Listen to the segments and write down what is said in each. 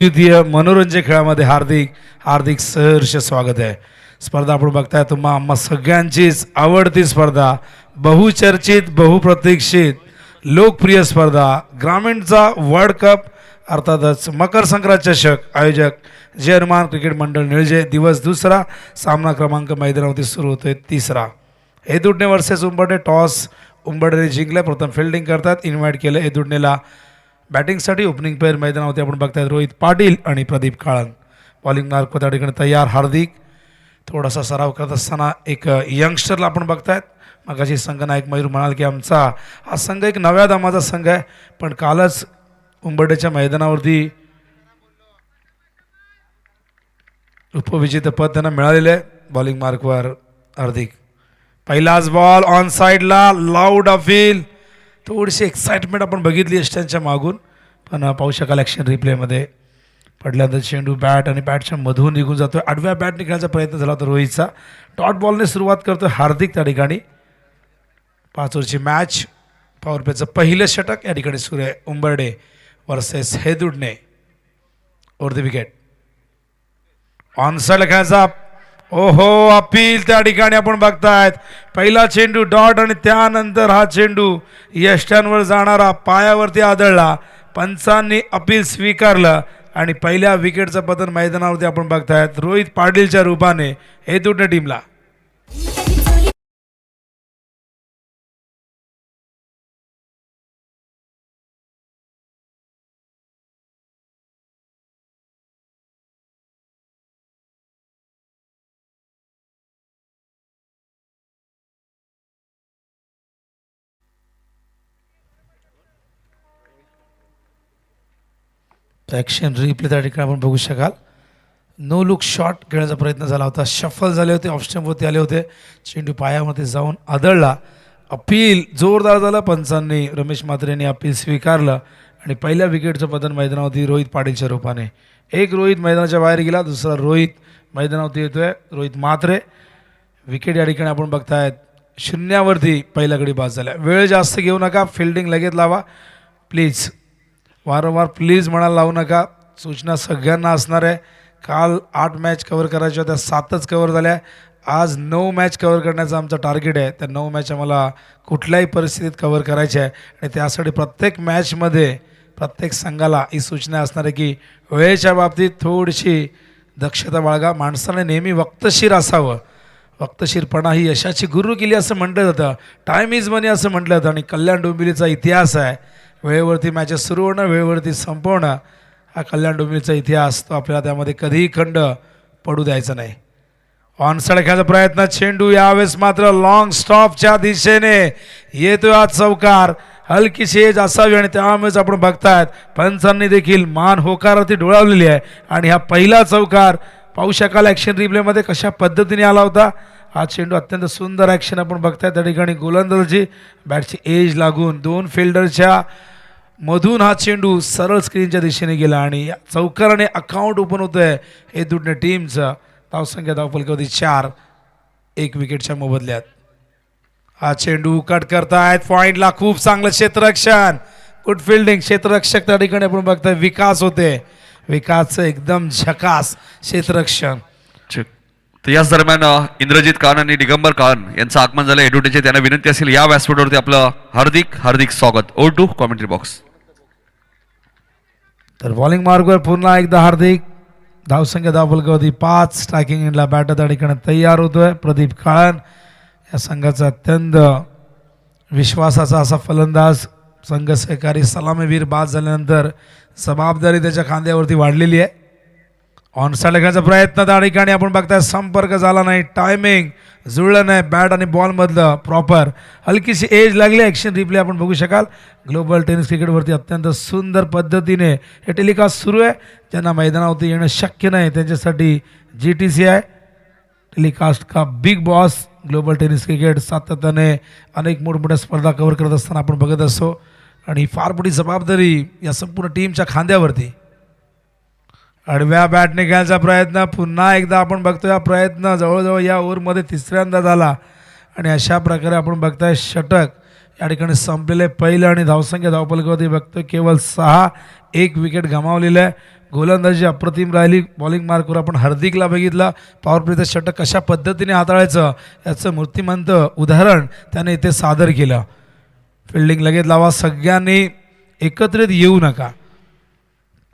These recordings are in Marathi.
द्वितीय मनोरंजक खेळामध्ये हार्दिक हार्दिक सहर्ष स्वागत आहे। स्पर्धा आपण बघताय तुम्हा आम्हा सगळ्यांचीच आवडती स्पर्धा, बहुचर्चित बहुप्रतीक्षित लोकप्रिय स्पर्धा ग्रामीणचा वर्ल्ड कप अर्थातच मकर संक्रांत चषक। आयोजक जय हनुमान क्रिकेट मंडळ निळजे। दिवस दुसरा, सामना क्रमांक मैदानावरती सुरू होतोय तिसरा। एदुडणे वर्सेस उंबरडे। टॉस उंबरडेने जिंकले, प्रथम फिल्डिंग करतात। इन्व्हाइट केलं एदुडणेला बॅटिंगसाठी। ओपनिंग पेअर मैदानावरती आपण बघतायत रोहित पाटील आणि प्रदीप काळन। बॉलिंग मार्क त्या ठिकाणी तयार हार्दिक। थोडासा सराव करत असताना एक यंगस्टरला आपण बघतायत। मगाशी संघनायक मयूर म्हणाल की आमचा हा संघ एक नव्या दमाचा संघ आहे, पण कालच उंबरडेच्या मैदानावरती उपविजेतेपद त्यांना मिळालेलं आहे। बॉलिंग मार्कवर हार्दिक। पहिलाच बॉल ऑन साईडला, लाऊड अपील। थोडीशी एक्साइटमेंट आपण बघितली यष्ट्यांच्या मागून, पण पाहू शकाल ॲक्शन रिप्लेमध्ये पडल्यानंतर चेंडू बॅट आणि बॅटच्या मधून निघून जातोय। आडव्या बॅट निघण्याचा प्रयत्न झाला होता रोहितचा। डॉट बॉलने सुरुवात करतोय हार्दिक त्या ठिकाणी। 5 ओव्हरची मॅच, पॉवर प्लेचं पहिलं षटक या ठिकाणी सुरू आहे। Umbarde versus Hedudne. Over the wicket on side खेळायचा। ओहो, अपील त्या ठिकाणी आपण बघतायत। पहिला चेंडू डॉट आणि त्यानंतर हा चेंडू यष्ट्यांवर जाणारा पायावरती आदळला। पंचांनी अपील स्वीकारलं आणि पहिल्या विकेटचं पतन मैदानावरती आपण बघतायत रोहित पाटीलच्या रूपाने हेदुडणे टीमला। ॲक्शन रिप्ले त्या ठिकाणी आपण बघू शकाल। नो लुक शॉट खेळण्याचा प्रयत्न झाला होता, शफल झाले होते, ऑफ स्टंपवरती आले होते, चेंडू पायामध्ये जाऊन आदळला। अपील जोरदार झालं, पंचांनी रमेश म्हात्रे यांनी अपील स्वीकारलं आणि पहिल्या विकेटचं पतन मैदानावरती रोहित पाटीलच्या रूपाने। एक रोहित मैदानाच्या बाहेर गेला, दुसरा रोहित मैदानावरती येतोय, रोहित म्हात्रे। विकेट या ठिकाणी आपण बघतायत शून्यावरती पहिल्या गडी बाद झाल्या। वेळ जास्त घेऊ नका, फिल्डिंग लगेच लावा प्लीज। वारंवार प्लीज म्हणायला लावू नका, सूचना सगळ्यांना असणार आहे। काल 8 मॅच कव्हर करायच्या होत्या, 7च कव्हर झाल्या। आज 9 मॅच कव्हर करण्याचं आमचं टार्गेट आहे। त्या 9 मॅच आम्हाला कुठल्याही परिस्थितीत कव्हर करायचे आहे आणि त्यासाठी प्रत्येक मॅचमध्ये प्रत्येक संघाला ही सूचना असणार आहे की वेळेच्या बाबतीत थोडीशी दक्षता बाळगा। माणसाने नेहमी वक्तशीर असावं। वक्तशीरपणा ही यशाची गुरु केली असं म्हटलं जातं। टाईम इज मनी असं म्हटलं जातं आणि कल्याण डोंबिवलीचा इतिहास आहे वेळेवरती मॅचेस सुरू होणं, वेळेवरती संपवणं। हा कल्याण डोंबिवलीचा इतिहास, तो आपल्याला त्यामध्ये कधीही खंड पडू द्यायचा नाही। ऑन साईड खेळायचा प्रयत्न, चेंडू यावेळेस मात्र लॉंग स्टॉपच्या दिशेने येतोय आज चौकार। हलकीशी एज असावी आणि त्यामुळेच आपण बघतायत पंचांनी देखील मान होकारावरती डोळावलेली आहे आणि हा पहिला चौकार पाहू शकाल ॲक्शन रिप्लेमध्ये कशा पद्धतीने आला होता। हा चेंडू अत्यंत सुंदर ॲक्शन आपण बघताय त्या ठिकाणी। गोलंदाजी बॅटची एज लागून 2 फिल्डरच्या मधून हा चेंडू सरळ स्क्रीनच्या दिशेने गेला आणि चौकाराने अकाउंट ओपन होतंय हेदुडणे टीमचं। धावसंख्या धावफलकावरती 4, 1 विकेटच्या मोबदल्यात। हा चेंडू कट करतायत पॉईंटला, खूप चांगलं क्षेत्ररक्षण, गुड फिल्डिंग। क्षेत्ररक्षक त्या ठिकाणी आपण बघताय विकास होते, विकासचं एकदम झकास क्षेत्ररक्षण। तर याच दरम्यान इंद्रजित कान आणि दिगंबर कान यांचं आगमन झालं हेदुडणेचे। त्यांना विनंती असेल या व्यासपीठावरती आपलं हार्दिक हार्दिक स्वागत। Over to commentary box. तर बॉलिंग मार्कवर पुन्हा एकदा हार्दिक। धावसंख्या धावफलकावरती 5, स्ट्रायकिंग एंडला बॅटर त्या ठिकाणी तयार होतोय प्रदीप काळन। या संघाचा अत्यंत विश्वासाचा असा फलंदाज, संघ सहकारी सलामीवीर बाद झाल्यानंतर जबाबदारी त्याच्या खांद्यावरती वाढलेली आहे। ऑन साईड खेळायचा प्रयत्न त्या ठिकाणी आपण बघताय, संपर्क झाला नाही, टायमिंग जुळलं नाही बॅट आणि बॉलमधलं प्रॉपर। हलकीशी एज लागली। ॲक्शन रिप्ले आपण बघू शकाल। ग्लोबल टेनिस क्रिकेटवरती अत्यंत सुंदर पद्धतीने हे टेलिकास्ट सुरू आहे। ज्यांना मैदानावरती येणं शक्य नाही त्यांच्यासाठी GTC आहे टेलिकास्ट का big boss. Global tennis cricket सातत्याने अनेक मोठमोठ्या स्पर्धा कव्हर करत असताना आपण बघत असतो आणि फार मोठी जबाबदारी या संपूर्ण टीमच्या खांद्यावरती। आडव्या बॅटने खेळायचा प्रयत्न, पुन्हा एकदा आपण बघतोय हा प्रयत्न जवळजवळ या ओव्हरमध्ये 3ऱ्यांदा झाला आणि अशा प्रकारे आपण बघताय षटक या ठिकाणी संपलेले पहिलं आणि धावसंख्या धावफलकावरती बघतोय केवळ 6, 1 विकेट गमावलेलं आहे। गोलंदाजी अप्रतिम राहिली. बॉलिंग मार्कवर आपण हार्दिकला बघितला. पॉवर प्लेचं षटक कशा पद्धतीने हाताळायचं याचं मूर्तिमंत उदाहरण त्याने इथे सादर केलं. फिल्डिंग लगेच लावा, सगळ्यांनी एकत्रित येऊ नका.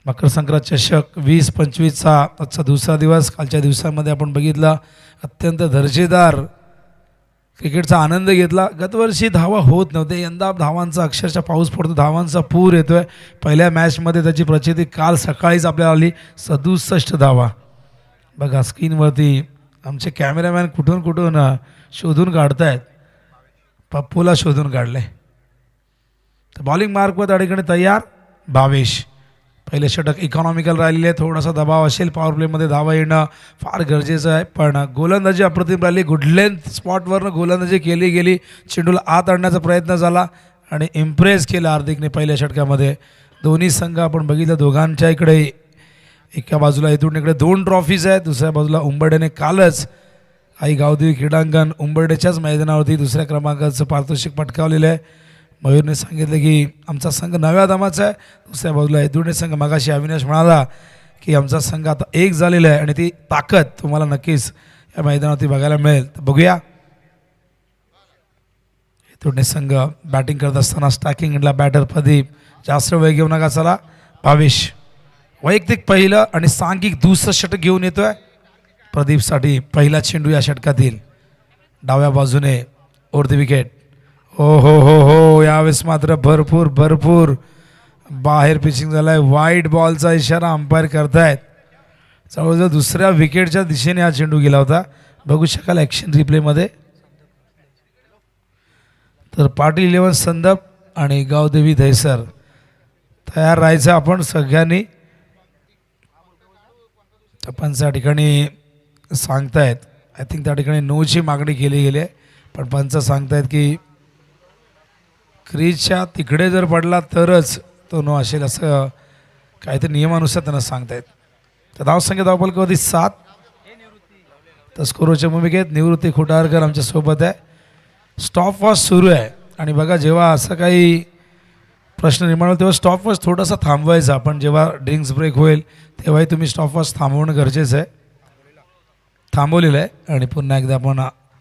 मकर संक्रांत चषक 20-25चा आजचा दुसरा दिवस. कालच्या दिवसामध्ये आपण बघितला अत्यंत दर्जेदार क्रिकेटचा आनंद घेतला. गतवर्षी धावा होत नव्हते, यंदा धावांचा अक्षरशः पाऊस पडतो, धावांचा पूर येतोय. पहिल्या मॅचमध्ये त्याची प्रचिती काल सकाळीच आपल्याला आली, 67 धावा. बघा स्क्रीनवरती आमचे कॅमेरामॅन कुठून कुठून शोधून काढतायत. पप्पूला शोधून काढले. तर बॉलिंग मार्कवर त्या ठिकाणी तयार भावेश. पहिले षटक इकॉनॉमिकल राहिलेले, थोडासा दबाव असेल पॉवर प्लेमध्ये, धावा येणं फार गरजेचं आहे. पण गोलंदाजी अप्रतिम राहिली. गुड लेंथ स्पॉटवरनं गोलंदाजी केली गेली. चेंडूला आत आणण्याचा प्रयत्न झाला आणि इम्प्रेस केलं हार्दिकने पहिल्या षटकामध्ये. दोन्ही संघ आपण बघितलं, दोघांच्या इकडे एका बाजूला इथून इकडे 2 ट्रॉफीज आहेत, दुसऱ्या बाजूला उंबर्डेने कालच आई गावदेवी क्रीडांगण उंबर्डेच्याच मैदानावरती दुसऱ्या क्रमांकाचं पारितोषिक पटकावलेलं आहे. मयूरने सांगितलं की आमचा संघ नव्या दमाचा आहे. दुसऱ्या बाजूला यदुने संघ, मगाशी अविनाश म्हणाला की आमचा संघ आता एक झालेला आहे आणि ती ताकद तुम्हाला नक्कीच या मैदानावरती बघायला मिळेल. तर बघूया. यदुने संघ बॅटिंग करत असताना स्टॅकिंग इंडला बॅटर प्रदीप. जास्त वेळ घेऊ नका. चला भावेश वैयक्तिक पहिलं आणि सांघिक दुसरं षटक घेऊन येतोय. प्रदीपसाठी पहिला चेंडू या षटकातील. डाव्या बाजूने ओव्हर द विकेट. हो यावेळेस मात्र भरपूर बाहेर पिचिंग झालाय. वाईट बॉलचा इशारा अंपायर करतायत. जवळजवळ दुसऱ्या विकेटच्या दिशेने हा चेंडू गेला होता. बघू शकाल ॲक्शन रिप्लेमध्ये. तर पाटील 11 संदप आणि गावदेवी दहिसर तयार राहायचं आपण सगळ्यांनी. पण त्या ठिकाणी सांगतायत, आय थिंक त्या ठिकाणी नोची मागणी केली गेली आहे, पण पंच सांगतायत की क्रीजच्या तिकडे जर पडला तरच तो नो असेल, असं काहीतरी नियमानुसार त्यांना सांगतायत. तर धावसंख्या धावपलकावरती 7. तर स्कोरच्या भूमिकेत निवृत्ती खुटारकर आमच्यासोबत आहे. स्टॉप वॉच सुरू आहे आणि बघा जेव्हा असं काही प्रश्न निर्माण होईल तेव्हा स्टॉप वॉच थोडासा थांबवायचा. पण जेव्हा ड्रिंक्स ब्रेक होईल तेव्हाही तुम्ही स्टॉप वॉच थांबवणं गरजेचं आहे. थांबवलेलं आहे आणि पुन्हा एकदा आपण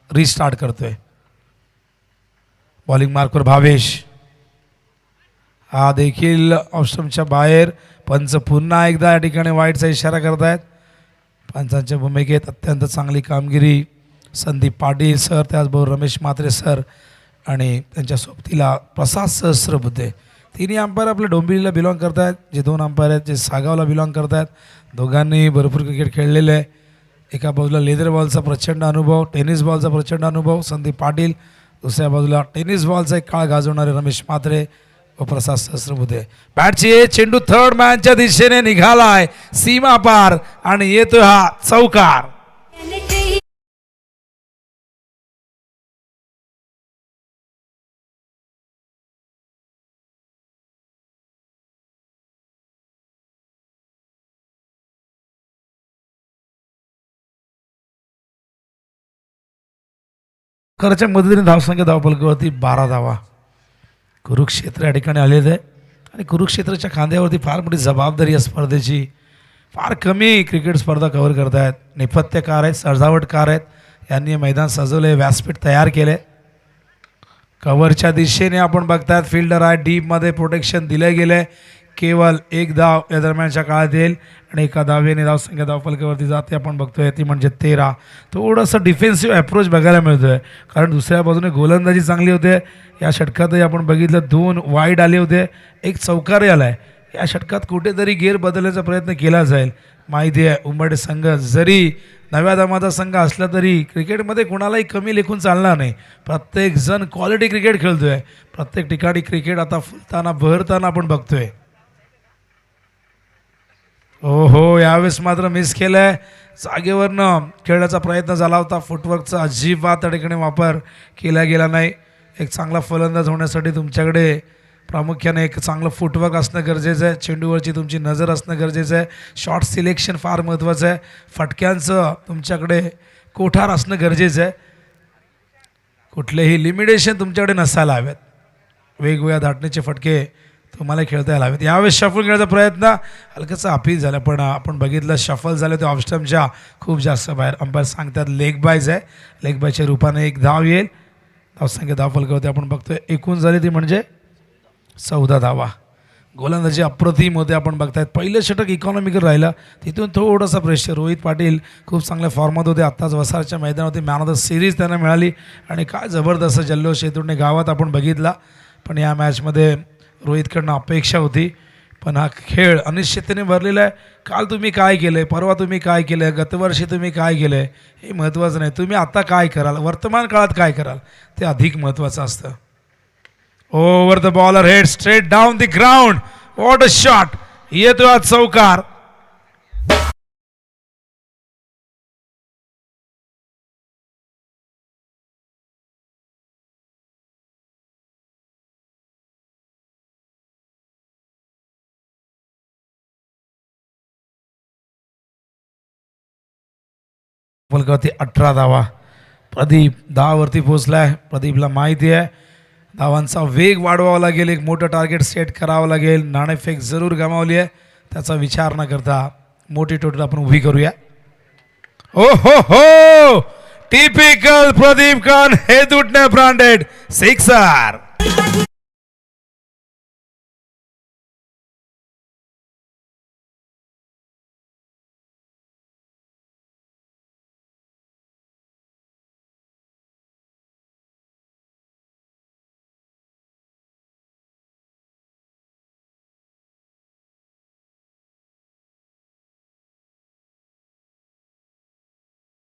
रिस्टार्ट करतोय. बॉलिंग मार्कवर भावेश. हा देखील ऑप्शनच्या बाहेर. पंच पुन्हा एकदा या ठिकाणी वाईटचा इशारा करतायत. पंचांच्या भूमिकेत अत्यंत चांगली कामगिरी संदीप पाटील सर, त्याचबरोबर रमेश म्हात्रे सर आणि त्यांच्या सोबतीला प्रसाद सहस्रबुद्धे. तिन्ही अंपायर आपल्या डोंबिवलीला बिलॉंग करत आहेत. जे 2 अंपायर आहेत जे सागावला बिलॉंग करत आहेत. दोघांनी भरपूर क्रिकेट खेळलेले आहे. एका बाजूला लेदर बॉलचा प्रचंड अनुभव, टेनिस बॉलचा प्रचंड अनुभव संदीप पाटील, दुसऱ्या बाजूला टेनिस बॉलचा एक काळ गाजवणारे रमेश म्हात्रे व प्रसाद सहस्रबुद्धे. बॅटची चेंडू थर्ड मॅनच्या दिशेने निघालाय सीमा पार आणि येतोय हा चौकार. करच्या मदतीने धावसंख्या धावपलकावरती 12 धावा. कुरुक्षेत्र या ठिकाणी आलेलं आहे आणि कुरुक्षेत्राच्या खांद्यावरती फार मोठी जबाबदारी या स्पर्धेची. फार कमी क्रिकेट स्पर्धा कव्हर करत आहेत. नेपथ्यकार आहेत, सजावटकार आहेत. यांनी मैदान सजवलं आहे, व्यासपीठ तयार केलं आहे. कव्हरच्या दिशेने आपण बघतायत फिल्डर आहे, डीपमध्ये प्रोटेक्शन दिलं गेलं आहे. केवळ 1 धाव या दरम्यानच्या काळात येईल आणि एका धावेने धावसंख्या धावपलकावरती जाते आपण बघतोय ती म्हणजे 13. थोडंसं डिफेन्सिव्ह अप्रोच बघायला मिळतो आहे कारण दुसऱ्या बाजूने गोलंदाजी चांगली होते. या षटकातही आपण बघितलं 2 वाईड आले होते, 1 चौकारही आला आहे. या षटकात कुठेतरी गेअर बदलण्याचा प्रयत्न केला जाईल. माहिती आहे उंबर्डे संघ जरी नव्या दमाचा संघ असला तरी क्रिकेटमध्ये कोणालाही कमी लेखून चालणार नाही. प्रत्येकजण क्वालिटी क्रिकेट खेळतोय. प्रत्येक ठिकाणी क्रिकेट आता फुलताना बहरताना आपण बघतोय. हो यावेळेस मात्र मिस केलं आहे. जागेवरनं खेळण्याचा प्रयत्न झाला होता. फुटवर्कचा अजिबात त्या ठिकाणी वापर केला गेला नाही. एक चांगला फलंदाज होण्यासाठी तुमच्याकडे प्रामुख्याने एक चांगलं फुटवर्क असणं गरजेचं आहे. चेंडूवरची तुमची नजर असणं गरजेचं आहे. शॉट सिलेक्शन फार महत्त्वाचं आहे. फटक्यांचं तुमच्याकडे कोठार असणं गरजेचं आहे. कुठलेही लिमिटेशन तुमच्याकडे नसायला हवेत. वेगवेगळ्या धाटणीचे फटके तुम्हाला खेळता यायला हवेत. यावेळेस शफल खेळण्याचा प्रयत्न हलकंसं अपील झालं, पण आपण बघितलं शफल झालं ते ऑफस्टम्पच्या खूप जास्त बाहेर. अंपायर सांगतात लेग बायज आहे, लेग बायच्या रूपाने एक धाव येईल. धावसंख्या धाव फलकावरती आपण बघतोय एकूण झाली ती म्हणजे 14 धावा. गोलंदाजी अप्रतिम होते, आपण बघतायत. पहिलं षटक इकॉनॉमिकल राहिलं, तिथून थोडंसं प्रेशर. रोहित पाटील खूप चांगल्या फॉर्मात होते, आत्ताच वसारच्या मैदानावरती मॅन ऑफ द सिरीज त्यांना मिळाली आणि काय जबरदस्त जल्लोष येथून गावात आपण बघितला. पण या मॅचमध्ये रोहितकडनं अपेक्षा होती, पण हा खेळ अनिश्चिततेने भरलेला आहे. काल तुम्ही काय केलं आहे, परवा तुम्ही काय केलं आहे, गतवर्षी तुम्ही काय केलं आहे हे महत्त्वाचं नाही, तुम्ही आता काय कराल, वर्तमान काळात काय कराल ते अधिक महत्त्वाचं असतं. Over the bowler head straight down the ground. What a shot. येतो आज चौकार. फलकावरती 18 धावा. प्रदीप धावावरती पोहोचलाय. प्रदीपला माहिती आहे धावांचा वेग वाढवावा लागेल, एक मोठं टार्गेट सेट करावं लागेल. नाणेफेक जरूर गमावली आहे, त्याचा विचार न करता मोठी टोटल आपण उभी करूया. ओ हो टिपिकल प्रदीप खान, हे तुटणे ब्रांडेड सिक्सर.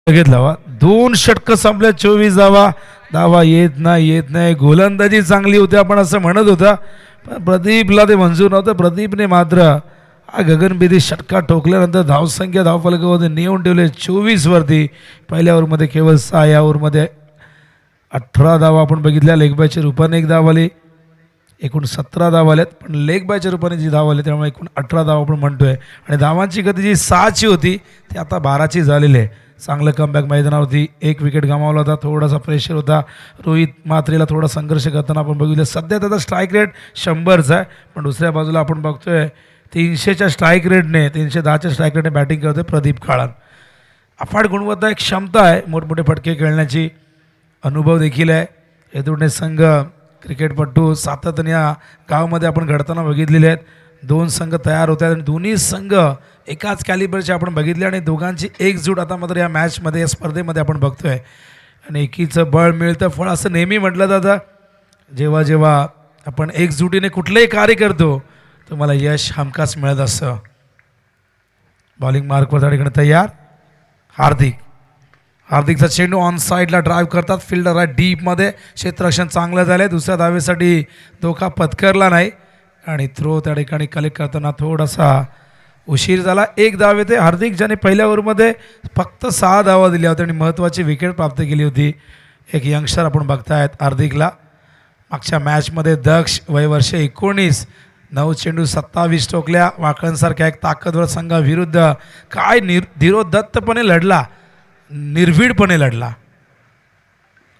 घेतला. 2 षटकं संपल्या, 24 धावा. धावा येत नाही. गोलंदाजी चांगली होती आपण असं म्हणत होता, पण प्रदीपला ते मंजूर नव्हतं. प्रदीपने मात्र हा गगनभेदी षटका ठोकल्यानंतर धावसंख्या धावफलकामध्ये नेऊन ठेवले 24 वरती. पहिल्या ओव्हरमध्ये केवळ 6, या ओव्हरमध्ये 18 धावा आपण बघितल्या. लेग बायच्या रूपाने एक धाव आली, एकूण 17 धावा आल्यात, पण लेग बायच्या रूपाने जी धाव आली त्यामुळे एकूण 18 धावा आपण म्हणतोय. आणि धावांची गती जी 6ची होती ती आता 12ची झालेली आहे. चांगलं कमबॅक मैदानावरती. एक विकेट गमावला होता, थोडासा प्रेशर होता. रोहित मात्रेला थोडा संघर्ष करताना आपण बघितलं. सध्या त्याचा स्ट्राईक रेट 100चा आहे, पण दुसऱ्या बाजूला आपण बघतोय 300च्या स्ट्राईक रेटने, 310च्या स्ट्राईक रेटने बॅटिंग करतोय प्रदीप खाळान. अफाट गुणवत्ता, एक क्षमता आहे मोठमोठे फटके खेळण्याची, अनुभव देखील आहे. येथून संघ क्रिकेटपटू सातत्याने या गावामध्ये आपण घडताना बघितलेले आहेत. 2 संघ तयार होत आहेत आणि दोन्ही संघ एकाच कॅलिबरचे आपण बघितले आणि दोघांची एकजूट आता मात्र या मॅचमध्ये, या स्पर्धेमध्ये आपण बघतोय. आणि एकीचं बळ मिळतं फळ असं नेहमी म्हटलं जातं. जेव्हा जेव्हा आपण एकजुटीने कुठलंही कार्य करतो तुम्हाला यश हमखास मिळत असतं. बॉलिंग मार्कवर त्या ठिकाणी तयार. हार्दिकचा चेंडू ऑन साईडला ड्राईव्ह करतात. फिल्डर आहे डीपमध्ये, क्षेत्ररक्षण चांगलं झालं आहे. दुसऱ्या धावेसाठी धोका पत्करला नाही आणि थ्रो त्या ठिकाणी कलेक्ट करताना थोडासा उशीर झाला. 1 धाव येते. हार्दिक ज्याने पहिल्या ओव्हरमध्ये फक्त 6 धावा दिल्या होत्या आणि महत्त्वाची विकेट प्राप्त केली होती. एक यंगस्टर आपण बघतायत हार्दिकला. मागच्या मॅचमध्ये दक्ष, वय वर्ष 19, 9 चेंडू 27 टोकल्या. वाकळणसारख्या एक ताकदवर संघाविरुद्ध काय धीरोदत्तपणे लढला, निर्भीडपणे लढला.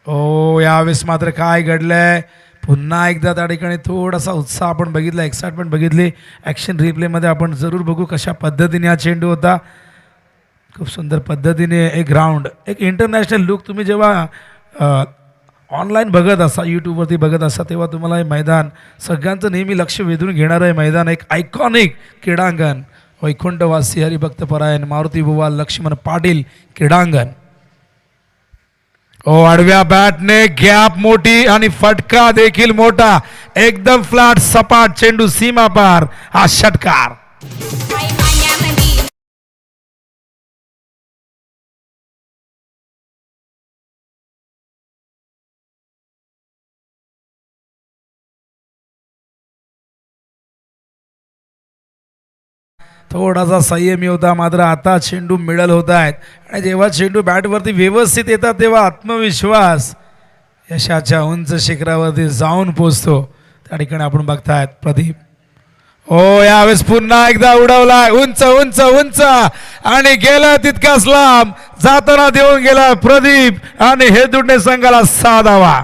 ओ यावेळेस मात्र काय घडलंय, पुन्हा एकदा त्या ठिकाणी थोडासा उत्साह आपण बघितला, एक्साइटमेंट बघितली. ॲक्शन रिप्लेमध्ये आपण जरूर बघू कशा पद्धतीने हा चेंडू होता. खूप सुंदर पद्धतीने एक ग्राउंड, एक इंटरनॅशनल लुक. तुम्ही जेव्हा ऑनलाईन बघत असा, यूट्यूबवरती बघत असा, तेव्हा तुम्हाला हे मैदान सगळ्यांचं नेहमी लक्ष वेधून घेणारं हे मैदान, एक आयकॉनिक क्रीडांगण. वैकुंठवासी हरिभक्तपरायण मारुती बुवा लक्ष्मण पाटील क्रीडांगण. ओ आडव्या बॅटने गॅप मोठी आणि फटका देखील मोठा. एकदम फ्लॅट सपाट चेंडू सीमा पार. हा षटकार. थोडासा संयमी होता, मात्र आता चेंडू मिडल होत आहेत आणि जेव्हा चेंडू बॅटवरती व्यवस्थित येतात तेव्हा आत्मविश्वास यशाच्या उंच शिखरावरती जाऊन पोचतो. त्या ठिकाणी आपण बघतायत प्रदीप. हो यावेळेस पुन्हा एकदा उडवलाय उंच उंच उंच आणि गेला तितकाच लांब जाताना देऊन गेला प्रदीप आणि हे दुडणे संघाला 6 धावा.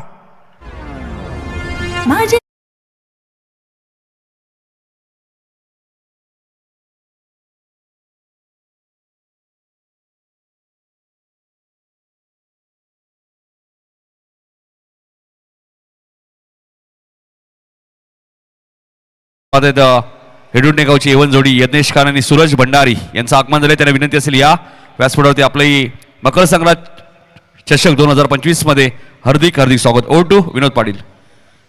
हेडुंडे गावची एवन जोडी यज्ञेश खान आणि सूरज भंडारी यांचं आगमन झाले. त्यांना विनंती असेल या व्यासपीठावरती आपली मकर संक्रांत चषक 2025 मध्ये हार्दिक हार्दिक स्वागत. Over to Vinod Patil.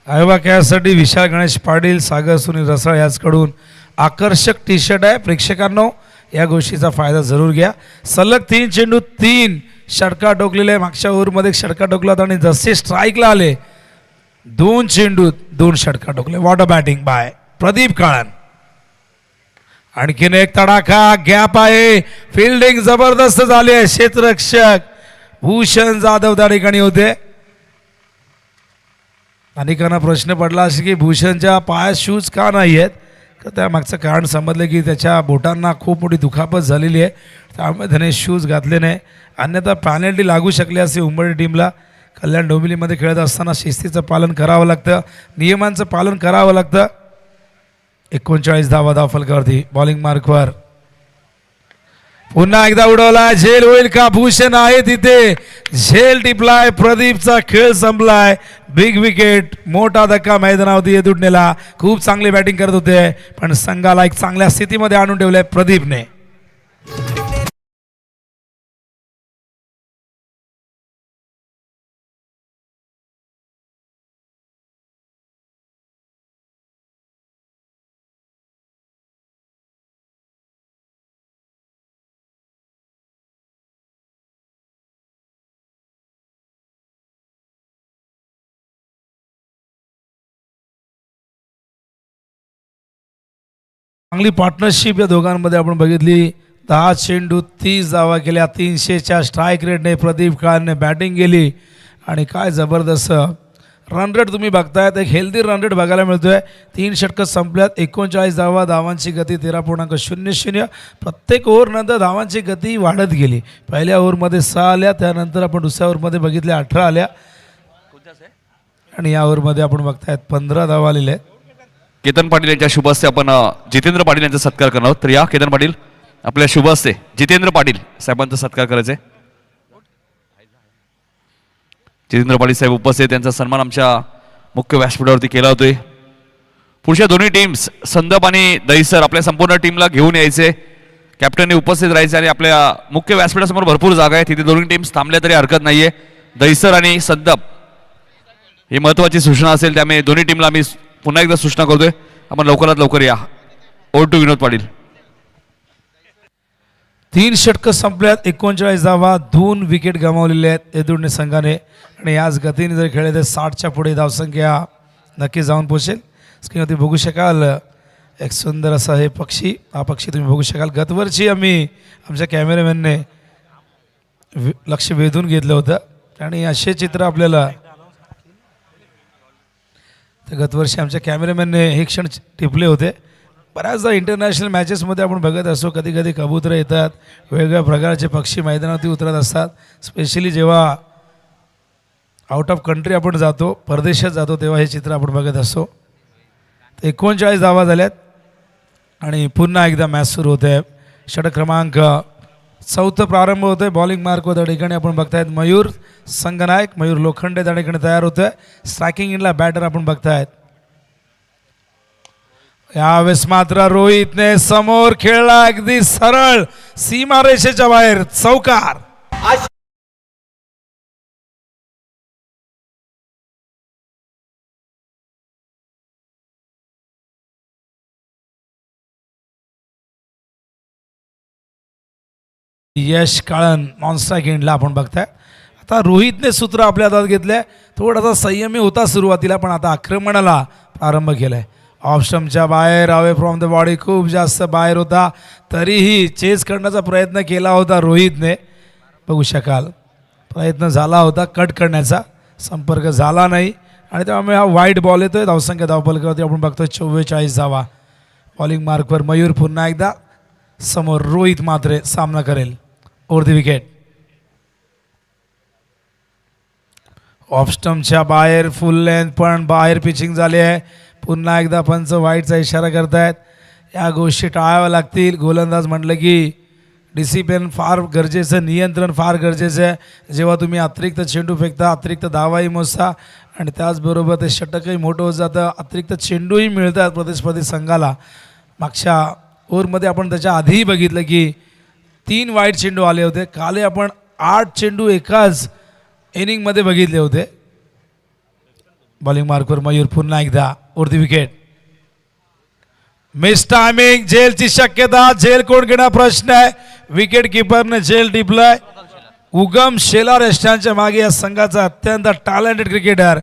आयोबा यासाठी विशाल गणेश पाटील, सागर सुनील रसाळ याचकडून आकर्षक टी शर्ट आहे. प्रेक्षकांनो या गोष्टीचा फायदा जरूर घ्या. सलग 3 चेंडू 3 षटका टोकलेले. मागच्या ओव्हरमध्ये एक षटका टोकला होता आणि जसे स्ट्राईकला आले 2 चेंडू 2 षटका टोकले. What a batting by Pradeep Kalan. आणखीन एक तडाखा गॅप आहे. फिल्डिंग जबरदस्त झाली आहे. क्षेत्ररक्षक भूषण जाधव त्या ठिकाणी होते. अनेकांना प्रश्न पडला असे की भूषणच्या पायात शूज का नाही आहेत. तर त्या मागचं कारण समजलं की त्याच्या बोटांना खूप मोठी दुखापत झालेली आहे, त्यामुळे त्याने शूज घातले नाही. अन्यथा पॅनल्टी लागू शकली असे उंबरठी टीमला. कल्याण डोंबिवलीमध्ये खेळत असताना शिस्तीचं पालन करावं लागतं, नियमांचं पालन करावं लागतं. 39 धावा धाव फलकावरती. बॉलिंग मार्कवर पुन्हा एकदा उडवला. झेल होईल का. भूषण आहे तिथे. झेल टिपलाय. प्रदीपचा खेळ संपलाय. Big wicket. मोठा धक्का मैदानावरती येदुडनेला. खूप चांगली बॅटिंग करत होते पण संघाला एक चांगल्या स्थितीमध्ये आणून ठेवलंय प्रदीपने. चांगली पार्टनरशिप या दोघांमध्ये आपण बघितली. 10 चेंडू 30 धावा केल्या. 300च्या स्ट्राईक रेटने प्रदीप काळने बॅटिंग केली आणि काय जबरदस्त रन रेट तुम्ही बघतायत. एक हेल्दी रन रेट बघायला मिळतोय. 3 षटकं संपल्यात. 39 धावा. धावांची गती 13.00. प्रत्येक ओव्हरनंतर धावांची गती वाढत गेली. पहिल्या ओव्हरमध्ये 6 आल्या, त्यानंतर आपण दुसऱ्या ओव्हरमध्ये बघितल्या 18 आल्या आणि या ओव्हरमध्ये आपण बघतायत 15 धावा आलेल्या आहेत. केतन पाटील यांच्या शुभ हस्ते आपण जितेंद्र पाटील यांचा सत्कार करणार आहोत. तर या केतन पाटील आपल्या शुभ हस्ते जितेंद्र पाटील साहेबांचा सत्कार करायचा आहे. जितेंद्र पाटील साहेब उपस्थित. त्यांचा सन्मान आमच्या मुख्य व्यासपीठावरती केला होतोय. पुढच्या दोन्ही टीम्स संदप आणि दहीसर आपल्या संपूर्ण टीमला घेऊन यायचे. कॅप्टनने उपस्थित राहायचे आणि आपल्या मुख्य व्यासपीठासमोर भरपूर जागा आहे, तिथे दोन्ही टीम्स थांबल्या तरी हरकत नाहीये. दहीसर आणि संदप ही महत्वाची सूचना असेल, त्यामुळे दोन्ही टीमला आम्ही पुन्हा एकदा सूचना करतोय, आपण लवकरात लवकर या. Over to Vinod Patil. 3 षटकं संपल्यात. 39 धावा. 2 विकेट गमावलेले आहेत येदुडणे संघाने आणि याच गतीने जर खेळले तर 60च्या पुढे धावसंख्या नक्की जाऊन पोहोचेल. स्क्रीनवरती बघू शकाल एक सुंदर असा हे पक्षी. हा पक्षी तुम्ही बघू शकाल. गतवरची आम्ही आमच्या कॅमेरामॅनने लक्ष वेधून घेतलं होतं आणि असे चित्र आपल्याला तर गतवर्षी आमच्या कॅमेरामॅनने हे क्षण टिपले होते. बऱ्याचदा इंटरनॅशनल मॅचेसमध्ये आपण बघत असतो कधी कधी कबूतर येतात, वेगवेगळ्या प्रकारचे पक्षी मैदानावरती उतरत असतात. स्पेशली जेव्हा आउट ऑफ कंट्री आपण जातो, परदेशात जातो, तेव्हा हे चित्र आपण बघत असतो. 39 धावा झाल्यात आणि पुन्हा एकदा मॅच सुरू होते आहे. षटक क्रमांक 4 प्रारंभ होतो आहे. बॉलिंग मार्क त्या ठिकाणी आपण बघतायत मयूर संगनायक, मयूर लोखंडे त्या ठिकाणी तयार होतो आहे. स्ट्रायकिंग इनला बॅटर आपण बघतायत. यावेळेस मात्र रोहितने समोर खेळला अगदी सरळ सीमारेषेच्या बाहेर चौकार. यश काळन नॉनस्ट्रायकिंगला आपण बघताय. आता रोहितने सूत्र आपल्या हातात घेतलंय. थोडासा संयमी होता सुरुवातीला, पण आता आक्रमणाला प्रारंभ केलाय. ऑफ स्टंपच्या बाहेर, अवे फ्रॉम द बॉडी, खूप जास्त बाहेर होता, तरीही चेस करण्याचा प्रयत्न केला होता रोहितने. बघू शकाल प्रयत्न झाला होता कट करण्याचा, संपर्क झाला नाही आणि त्यामुळे हा वाईट बॉल येतोय. धावसंख्या धावफलकावरती आपण बघतोय 44 धावा. बॉलिंग मार्कवर मयूर पुन्हा एकदा समोर. रोहित मात्र सामना करेल. Over the wicket. ऑफ स्टंपच्या बाहेर फुल लेंथ पण बाहेर पिचिंग झाली आहे. पुन्हा एकदा पंच वाईटचा इशारा करतायत. या गोष्टी टाळाव्या लागतील. गोलंदाज म्हटलं की डिसिप्लिन फार गरजेचं, नियंत्रण फार गरजेचं आहे. जेव्हा तुम्ही अतिरिक्त चेंडू फेकता, अतिरिक्त धावाही मोजता आणि त्याचबरोबर ते षटकही मोठं होत जातं. अतिरिक्त चेंडूही मिळतात प्रतिस्पर्धी संघाला. मागच्या ओव्हरमध्ये आपण त्याच्या आधीही बघितलं की 3 वाईट चेंडू आले होते. काल आपण 8 चेंडू एकाच इनिंगमध्ये बघितले होते. बॉलिंग मार्कवर मयूर पुन्हा एकदा वरती विकेट. मिस टायमिंग, झेलची शक्यता. झेल कोण घेणार प्रश्न आहे. विकेट किपरने झेल टिपलाय. उगम शेलार यष्टांच्या मागे या संघाचा अत्यंत टॅलेंटेड क्रिकेटर.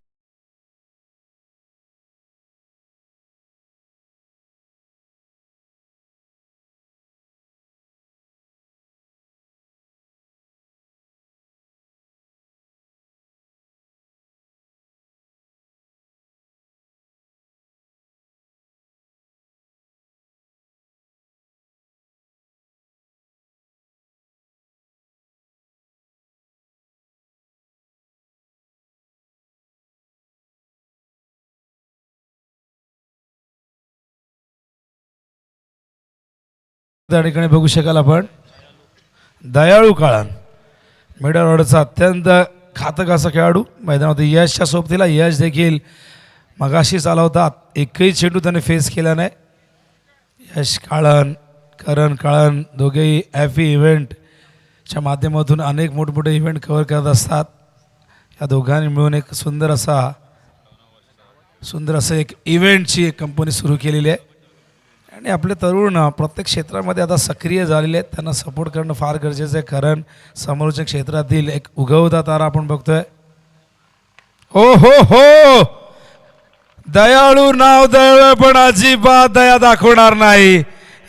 त्या ठिकाणी बघू शकाल आपण दयाळू काळन मिडल ऑर्डरचा अत्यंत घातक असा खेळाडू मैदानात. यशच्या सोबतीला यश देखील मगाशी आला होता. एकही चेंडू त्याने फेस केला नाही. यश काळन, करण काळन दोघेही एफी इव्हेंटच्या माध्यमातून अनेक मोठमोठे इव्हेंट कव्हर करत असतात. या दोघांनी मिळून एक सुंदर असं एक इव्हेंटची एक कंपनी सुरू केलेली आहे. आणि आपले तरुण प्रत्येक क्षेत्रामध्ये आता सक्रिय झालेले आहेत. त्यांना सपोर्ट करणं फार गरजेचं आहे. कारण समोरच्या क्षेत्रातील एक उगवता तारा आपण बघतोय. हो हो हो, दयाळू नाव दयाळू पण अजिबात दया दाखवणार नाही.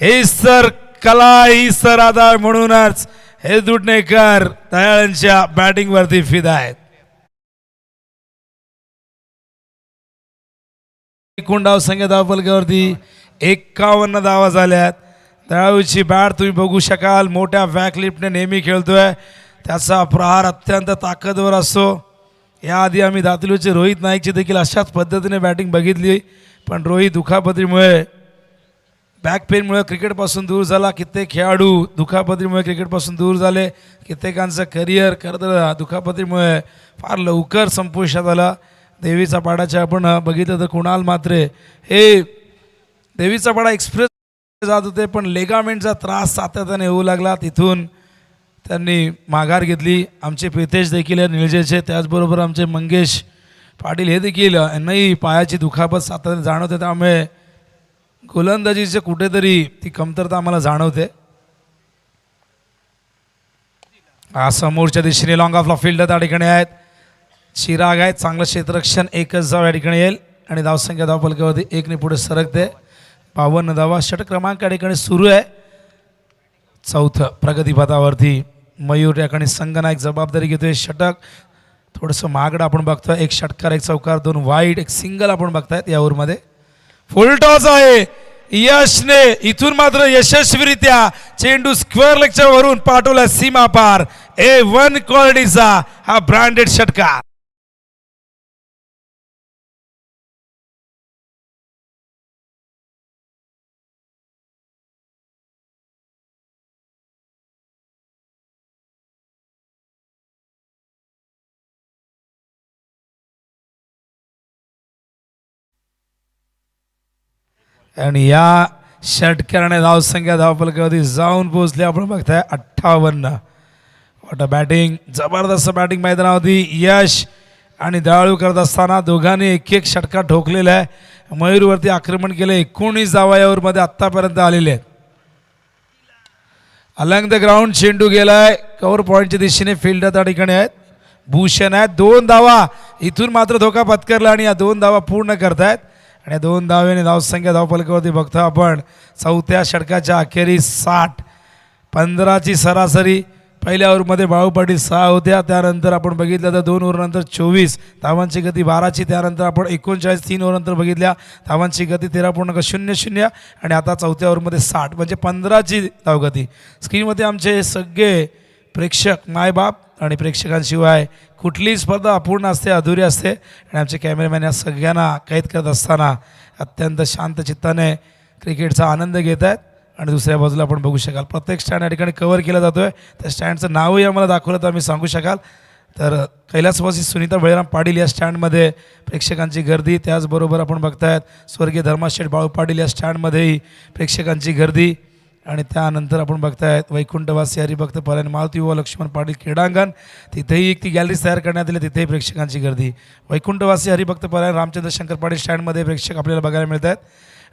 ही सर कला, ही सर आधार. म्हणूनच हे दुडणेकर दयाळांच्या बॅटिंगवरती फिदा आहेत. एकूण धाव संख्या धावफलकावरती 51 धावा झाल्यात. दयाळूची बॅट तुम्ही बघू शकाल. मोठ्या वॅकलिफ्टने नेहमी खेळतोय. त्याचा प्रहार अत्यंत ताकदवर असतो. याआधी आम्ही दातलूचे रोहित नाईकची देखील अशाच पद्धतीने बॅटिंग बघितली. पण रोहित दुखापतीमुळे, बॅक पेनमुळे क्रिकेटपासून दूर झाला. कित्येक खेळाडू दुखापतीमुळे क्रिकेटपासून दूर झाले. कित्येकांचं करिअर करत दुखापतीमुळे फार लवकर संपुष्टात आला. देवीचा पाडाचे आपण बघितलं तर कुणाल मात्रे हे देवीचा पाडा एक्सप्रेस जात होते, पण लेगामेंटचा त्रास सातत्याने होऊ लागला. तिथून त्यांनी माघार घेतली. आमचे प्रितेश देखील निळजेचे, त्याचबरोबर आमचे मंगेश पाटील हे देखील यांनाही पायाची दुखापत सातत्याने जाणवते. त्यामुळे गोलंदाजीचे कुठेतरी ती कमतरता आम्हाला जाणवते. समोरच्या दिशेने लॉंग ऑफला फिल्डर त्या ठिकाणी आहेत. चिराग आहेत. चांगलं क्षेत्ररक्षण. एकच धाव या ठिकाणी येईल आणि धावसंख्या धावफलकावरती 1ने पुढे सरकते. 52 धावा. षटक क्रमांक या ठिकाणी सुरू आहे. चौथं प्रगतीपथावरती मयूर या ठिकाणी संघनायक जबाबदारी घेतोय. षटक थोडंसं महागडं आपण बघतोय. 1 षटकार 1 चौकार 2 वाईड 1 सिंगल आपण बघतायत या ओव्हरमध्ये. फुल टॉस आहे. यशने इथून मात्र यशस्वीरित्या चेंडू स्क्वेअर लेगच्या वरून पाठवला सीमा पार. A1 क्वालिटीचा हा ब्रँडेड षटकार. आणि या षटकाराने धावसंख्या धावफलकावरती जाऊन पोहोचले. आपण बघताय 58. What a batting. जबरदस्त बॅटिंग मैदानावरती यश आणि दयाळू करत असताना दोघांनी 1-1 षटकार ठोकलेला आहे. मयूरवरती आक्रमण केलं. 19 धावा या ओव्हरमध्ये आत्तापर्यंत आलेले आहेत. अलंग द ग्राउंड चेंडू गेलाय. कव्हर पॉईंटच्या दिशेने फिल्डर त्या ठिकाणी आहेत. भूषण आहेत. 2 धावा इथून मात्र धोका पत्करला आणि या 2 धावा पूर्ण करतायत. आणि 2 धावेने धावसंख्या धावफलकावरती बघतो आपण. चौथ्या षटकाच्या अखेरीस 60. 15ची सरासरी. पहिल्या ओव्हरमध्ये बाळू पाटील 6 होत्या. त्यानंतर आपण बघितलं तर 2 ओव्हरनंतर 24 धावांची गती 12ची. त्यानंतर आपण 39 3 ओव्हरनंतर बघितल्या धावांची गती 13.00 आणि आता चौथ्या ओव्हरमध्ये 60 म्हणजे 15ची धावगती. स्क्रीनमध्ये आमचे सगळे प्रेक्षक मायबाप आणि प्रेक्षकांशिवाय कुठलीही स्पर्धा अपूर्ण असते, अधुरी असते. आणि आमचे कॅमेरामॅन या सगळ्यांना कैद करत असताना अत्यंत शांत चित्ताने क्रिकेटचा आनंद घेत आहेत. आणि दुसऱ्या बाजूला आपण बघू शकाल प्रत्येक स्टँड या ठिकाणी कव्हर केला जातो आहे. त्या स्टँडचं नावही आम्हाला दाखवलं तर आम्ही सांगू शकाल. तर कैलासवासी सुनीता बळीराम पाटील या स्टँडमध्ये प्रेक्षकांची गर्दी. त्याचबरोबर आपण बघतायत स्वर्गीय धर्माशेठ बाळू पाटील या स्टँडमध्येही प्रेक्षकांची गर्दी. आणि त्यानंतर आपण बघतायत वैकुंठवासी हरिभक्त परायण मारुती युवा लक्ष्मण पाटील क्रीडांगण, तिथेही ती गॅलरी तयार करण्यात आली, तिथेही प्रेक्षकांची गर्दी. वैकुंठवासी हरिभक्त परायण रामचंद्र शंकर पाटील स्टँडमध्ये प्रेक्षक आपल्याला बघायला मिळत आहेत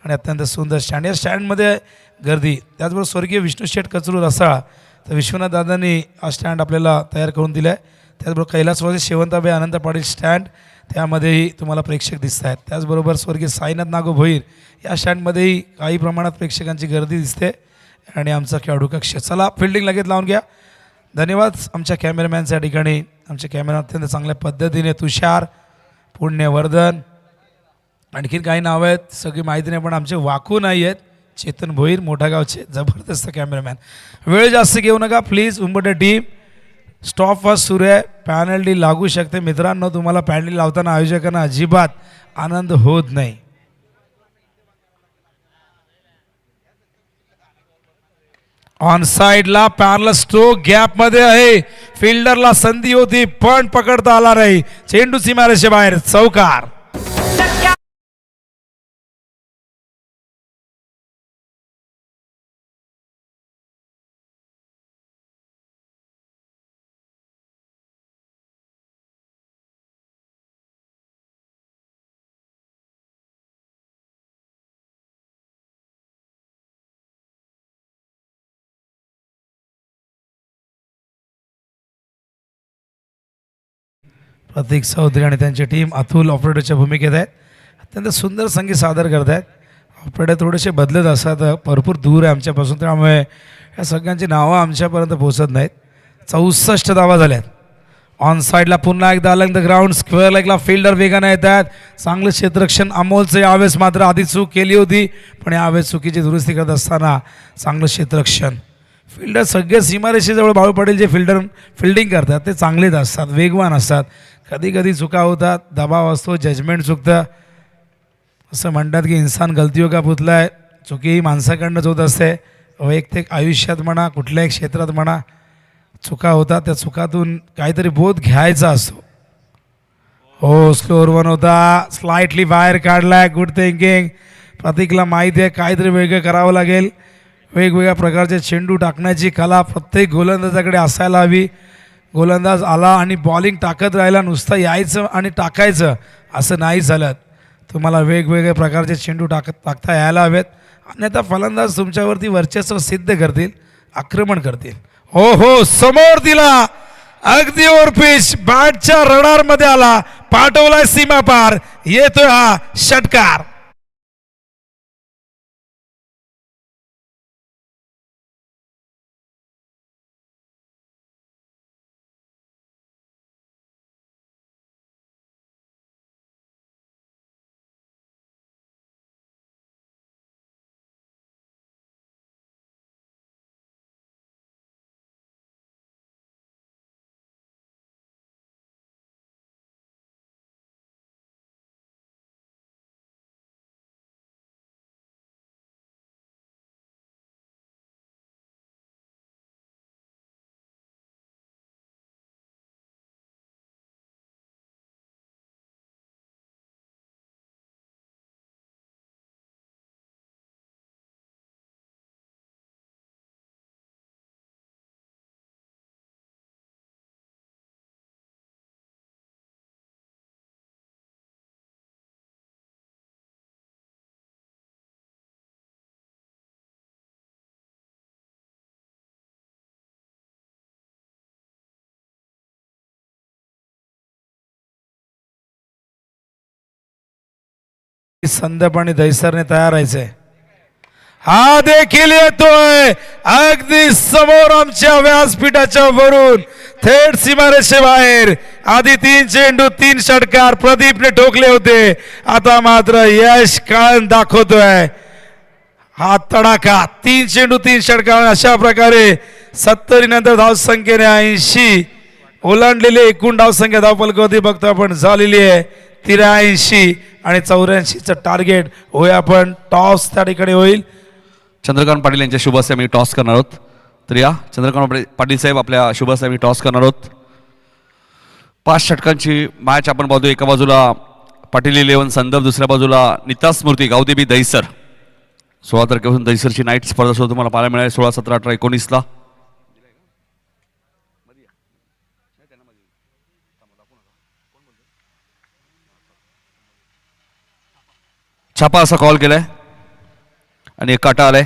आणि अत्यंत सुंदर स्टँड. या स्टँडमध्ये गर्दी. त्याचबरोबर स्वर्गीय विष्णू शेठ कचरू रसाळ, तर विश्वनाथ दादांनी हा स्टँड आपल्याला तयार करून दिला आहे. त्याचबरोबर कैलासवासी शेवंताबाई अनंत पाटील स्टँड, त्यामध्येही तुम्हाला प्रेक्षक दिसत आहेत. त्याचबरोबर स्वर्गीय साईनाथ नागो भोईर या स्टँडमध्येही काही प्रमाणात प्रेक्षकांची गर्दी दिसते. आणि आमचा खेळाडू कक्ष. चला फिल्डिंग लगेच लावून घ्या. धन्यवाद आमच्या कॅमेरामॅनच्या ठिकाणी. आमचे कॅमेरा अत्यंत चांगल्या पद्धतीने तुषार, पुण्यवर्धन, आणखीन काही नावं आहेत सगळी माहिती नाही, पण आमचे वाकू नाही आहेत, चेतन भोईर मोठा गावचे जबरदस्त कॅमेरामॅन. वेळ जास्त घेऊ नका प्लीज. उंबटे टीम स्टॉप वाज सुरू आहे. पॅनल्टी लागू शकते मित्रांनो. तुम्हाला पॅनल्टी लावताना आयोजकांना अजिबात आनंद होत नाही. ऑन साइडला पॅरल स्ट्रोक गॅप मध्ये आहे. फिल्डरला संधी होती पण पकडता आला नाही. चेंडू सीमारेषे बाहेर. चौकार. प्रतीक चौधरी आणि त्यांची टीम अतुल ऑपरेटरच्या भूमिकेत आहेत. अत्यंत सुंदर संगीत सादर करत आहेत. ऑपरेटर थोडेसे बदलत असतात, भरपूर दूर आहे आमच्यापासून, त्यामुळे या सगळ्यांची नावं आमच्यापर्यंत पोहोचत नाहीत. 64 धावा झाल्यात. ऑन साईडला पुन्हा एकदा अलंग द ग्राउंड स्क्वेअर लेगला फिल्डर वेगाने येत आहेत. चांगलं क्षेत्ररक्षण अमोलचं यावेळेस मात्र आधी चूक केली होती, पण यावेळेस चुकीची दुरुस्ती करत असताना चांगलं क्षेत्ररक्षण. फिल्डर सगळे सीमारेषेजवळ बाळू पाटील जे फिल्डिंग करतात ते चांगलेच असतात, वेगवान असतात. कधी कधी चुका होतात, दबाव असतो, जजमेंट चुकतं. असं म्हणतात की इन्सान गलतियों का पुतला आहे. चुकी ही माणसाकडनंच होत असते. वैयक्तिक आयुष्यात म्हणा, कुठल्याही क्षेत्रात म्हणा, चुका होतात. त्या चुकातून काहीतरी बोध घ्यायचा असतो. हो, स्लोअर वन होता, स्लाइटली बाहेर काढलाय. Good thinking. प्रतीकला माहिती आहे काहीतरी वेगळं करावं लागेल. वेगवेगळ्या प्रकारचे चेंडू टाकण्याची कला प्रत्येक गोलंदाजाकडे असायला हवी. गोलंदाज आला आणि बॉलिंग टाकत राहिला, नुसतं यायचं आणि टाकायचं असं नाही झालं. तुम्हाला वेगवेगळ्या प्रकारचे चेंडू टाकता यायला हवेत, अन्यथा फलंदाज तुमच्यावरती वर्चस्व सिद्ध करतील, आक्रमण करतील. हो हो, समोर दिला, अगदी ओव्हर पिच, बॅटच्या रडारमध्ये आला, पाठवलाय सीमा पार, येतोय हा षटकार. संदप आणि दैसरने तयार व्हायचंय. हा देखील येतोय अगदी समोर आमच्या व्यासपीठाच्या वरून, थेट सीमारेषे बाहेर. आधी 3 चेंडू 3 षटकार प्रदीपने ठोकले होते, आता मात्र यश कान दाखवतोय हा तडाखा. 3 चेंडू 3 षटकार. अशा प्रकारे 70 नंतर धावसंख्येने 80 ओलांडलेली एकूण धावसंख्या धावफलकावरती बघतो आपण झालेली आहे 83 आणि 84चं टार्गेट. होय आपण टॉस त्या ठिकाणी होईल. चंद्रकांत पाटील यांच्या शुभ हस्ते आम्ही टॉस करणार आहोत. तर या चंद्रकांत पाटील साहेब आपल्या शुभ हस्ते आम्ही टॉस करणार आहोत. 5 षटकांची मॅच आपण पाहतो. एका बाजूला पाटील 11 संदर्भ, दुसऱ्या बाजूला नीता स्मृती गावदेवी दहिसर. 16 तारखेपासून दहिसरची नाईट स्पर्धा सुद्धा तुम्हाला पाहायला मिळाली. 16, 17, 18, 19ला. छापा असा कॉल केलाय आणि एक काटा आलाय.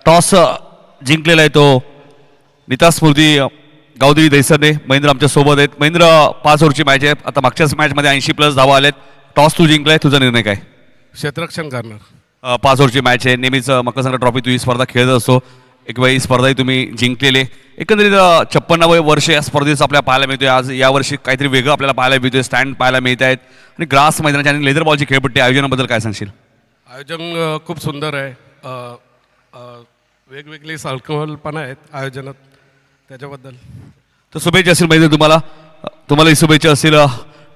टॉस जिंकलेला आहे तो नीता स्मृती गावदेवी दहिसरने. महेंद्र आमच्या सोबत आहेत. महेंद्र, 5 ओव्हरची मॅच आहे. आता मागच्याच मॅचमध्ये 80+ धावा आलेत. टॉस तू जिंकलाय, तुझा निर्णय काय? क्षेत्ररक्षण करणार. 5 ओव्हरची मॅच आहे. नेहमीच मकर ट्रॉफी तू ही स्पर्धा खेळत असतो. एक वेळी स्पर्धाही तुम्ही जिंकलेली. एकंदरीत 56वे वर्ष या स्पर्धेचं आपल्याला पाहायला मिळतोय. आज यावर्षी काहीतरी वेगळं आपल्याला पाहायला मिळतोय. स्टँड पाहायला मिळत आहेत आणि ग्रास मैदानाची आणि लेदर बॉलची खेळपट्टी आयोजनाबद्दल काय सांगशील? आयोजन खूप सुंदर आहे. वेगवेगळी संकल्पना आहेत आयोजनात, त्याच्याबद्दल तर शुभेच्छा असेल माहिती तुम्हाला. तुम्हालाही शुभेच्छा असेल.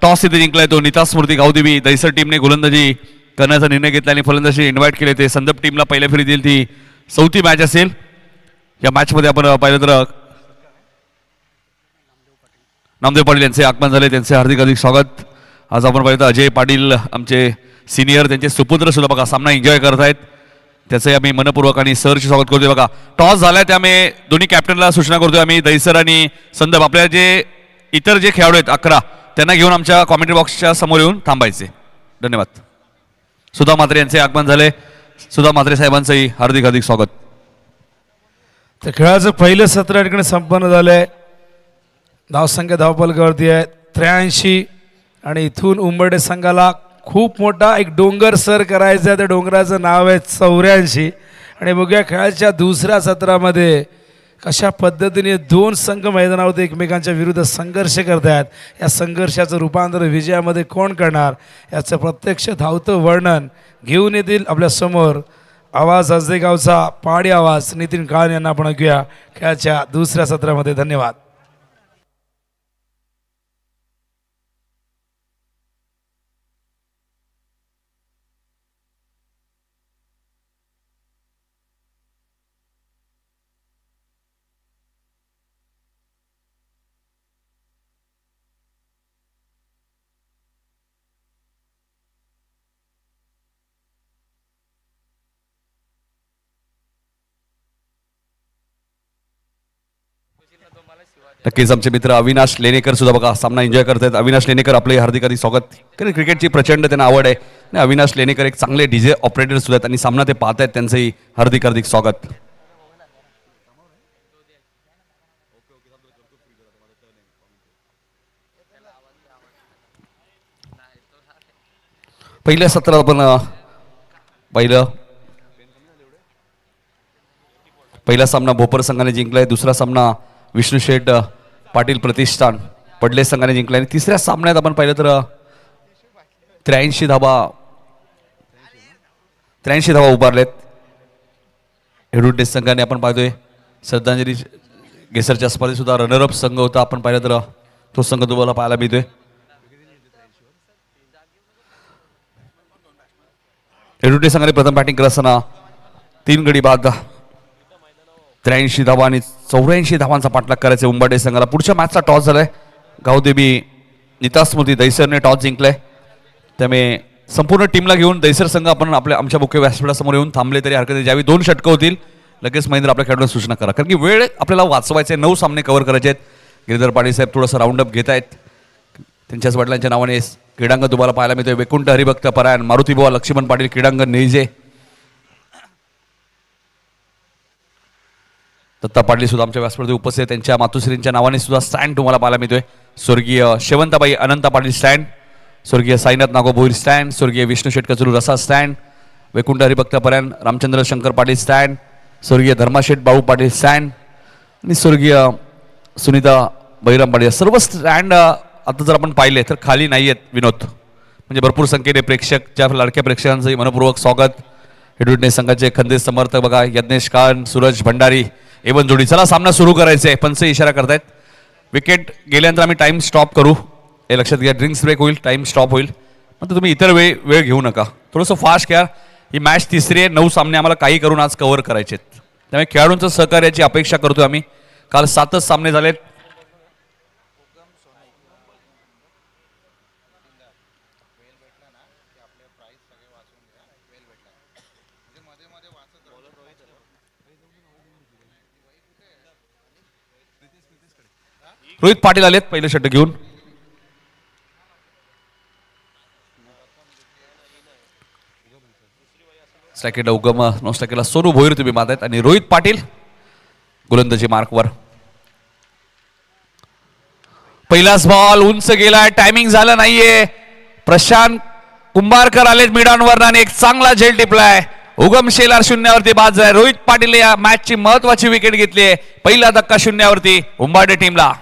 टॉस इथे जिंकलाय तो नीता स्मृती गावदेवी दहिसर टीमने गोलंदाजी करण्याचा निर्णय घेतला आणि फलंदाजी इन्व्हाइट केले. ते संदर्भ टीमला पहिल्या फेरी देईल. ती 4थी मॅच असेल. या मॅचमध्ये आपण पाहिलं तर नामदेव पाटील यांचे आगमन झाले. त्यांचे हार्दिक हार्दिक स्वागत. आज आपण पाहिलं तर अजय पाटील आमचे सिनियर, त्यांचे सुपुत्र सुद्धा बघा सामना एन्जॉय करत आहेत. त्याचंही आम्ही मनपूर्वक आणि सरचे स्वागत करतोय. बघा टॉस झालाय त्यामुळे दोन्ही कॅप्टनला सूचना करतोय आम्ही, दहिसर आणि संदर्भ. आपल्या जे इतर जे खेळाडू आहेत 11 त्यांना घेऊन आमच्या कॉमेंट्री बॉक्सच्या समोर येऊन थांबायचे. धन्यवाद. सुधा म्हात्रे यांचे आगमन झाले. सुधा म्हात्रे साहेबांचंही हार्दिक हार्दिक स्वागत. तर खेळाचं पहिलं सत्र या ठिकाणी संपन्न झालंय. धावसंख्या धावपलकावरती आहे 83 आणि इथून उंबरडे संघाला खूप मोठा एक डोंगर सर करायचा आहे. त्या डोंगराचं नाव आहे 84. आणि बघूया खेळाच्या दुसऱ्या सत्रामध्ये कशा पद्धतीने 2 संघ मैदानावरती एकमेकांच्या विरुद्ध संघर्ष करत आहेत. या संघर्षाचं रूपांतर विजयामध्ये कोण करणार याचं प्रत्यक्ष धावतं वर्णन घेऊन येतील आपल्यासमोर आवाज हसदेगावचा पहाडी आवाज नितीन काळे यांना आपण ऐकूया खेळाच्या दुसऱ्या सत्रामध्ये. धन्यवाद. नक्कीच आमचे मित्र अविनाश लेणेकर सुद्धा बघा सामना एन्जॉय करतात. अविनाश लेणेकर आपले हार्दिक हार्दिक स्वागत. कारण क्रिकेटची प्रचंड त्यांना आवड आहे आणि अविनाश लेणेकर एक चांगले डीजे ऑपरेटर सुद्धा आहेत आणि सामना ते पाहत आहेत. त्यांचंही हार्दिक हार्दिक स्वागत. पहिल्या सत्रात आपण पहिला सामना भोपर संघाने जिंकलाय. दुसरा सामना विष्णू शेठ पाटील प्रतिष्ठान पडले संघाने जिंकलाय. आणि तिसऱ्या सामन्यात आपण पाहिलं तर 83 धावा उभारलेत. हेडुटेस संघाने आपण पाहतोय श्रद्धांजली गेसरच्या स्पर्धेत सुद्धा रनरअप संघ होता. आपण पाहिलं तर तो संघ तुम्हाला पाहायला मिळतोय. हेडुटेस संघाने प्रथम बॅटिंग करत असताना 3 गडी बाद 83 धावा आणि 84 धावांचा पाठलाग करायचा उंबरडे संघाला. पुढच्या मॅचचा टॉस झालाय. गावदेवी नीता स्मृती दहिसरने टॉस जिंकलाय. त्यामुळे संपूर्ण टीमला घेऊन दहिसर संघ आपण आमच्या मुख्य व्यासपीठासमोर येऊन थांबले तरी हरकत नाही. ज्यावेळी 2 षटकं होतील लगेच महेंद्र आपल्या खेळाडूंना सूचना करा, कारण की वेळ आपल्याला वाचवायचे. 9 सामने कव्हर करायचे आहेत. गिरीधर पाटील साहेब थोडंसं राऊंडअप घेत आहेत. त्यांच्याच वडिलांच्या नावाने क्रीडांगण तुम्हाला पाहायला मिळतोय. वैकुंठ हरिभक्त परायण मारुती बुवा लक्ष्मण पाटील क्रीडांगण निळजे. दत्ता पाटील सुद्धा आमच्या व्यासपीठावर उपस्थित आहेत. त्यांच्या मातुश्रींच्या नावाने सुद्धा स्टँड तुम्हाला पाहायला मिळतोय. स्वर्गीय शेवंताबाई अनंता पाटील स्टँड, स्वर्गीय साईनाथ नागो भोईर स्टँड, स्वर्गीय विष्णू शेठ कचरू रसा स्टँड, वैकुंठ हरिभक्त परायण रामचंद्र शंकर पाटील स्टँड, स्वर्गीय धर्माशेठ बाळू पाटील स्टँड आणि स्वर्गीय सुनीता बहिराम पाटील. सर्व स्टँड आता जर आपण पाहिले तर खाली नाही आहेत विनोद. म्हणजे भरपूर संख्येने प्रेक्षक, ज्या लाडक्या प्रेक्षकांचंही मनपूर्वक स्वागत. हेडुटणे संघाचे खंदे समर्थक बघा यज्ञेश खान, सूरज भंडारी एवन जोडी. चला सामना सुरू करायचा आहे. पंच इशारा करतायत. विकेट गेल्यानंतर आम्ही टाइम स्टॉप करू. हे लक्षात घ्या. ड्रिंक्स ब्रेक होईल, टाइम स्टॉप होईल. मात्र तुम्ही इतर वेळ घेऊ नका. थोडंसं फास्ट घ्या. ही मॅच तिसरी आहे. 9 सामने आम्हाला काही करून आज कव्हर करायचे आहेत. त्यामुळे खेळाडूंचं सहकार्याची अपेक्षा करतोय आम्ही. काल 7च सामने झालेत. रोहित पाटील आलेत पहिलं षटक घेऊन. स्ट्रायकेटला उगम, नो स्ट्रायकेटला सोनू भोईर तुम्ही बाद आहेत आणि रोहित पाटील गोलंदाजी मार्कवर. पहिलाच बॉल उंच गेलाय, टायमिंग झालं नाहीये. प्रशांत कुंभारकर आलेत मिड ऑनवर आणि एक चांगला झेल टिपलाय. उगम शेलार शून्यावरती बाद झालाय. रोहित पाटील या मॅचची महत्वाची विकेट घेतली आहे. पहिला धक्का शून्यावरती उंबाडे टीमला.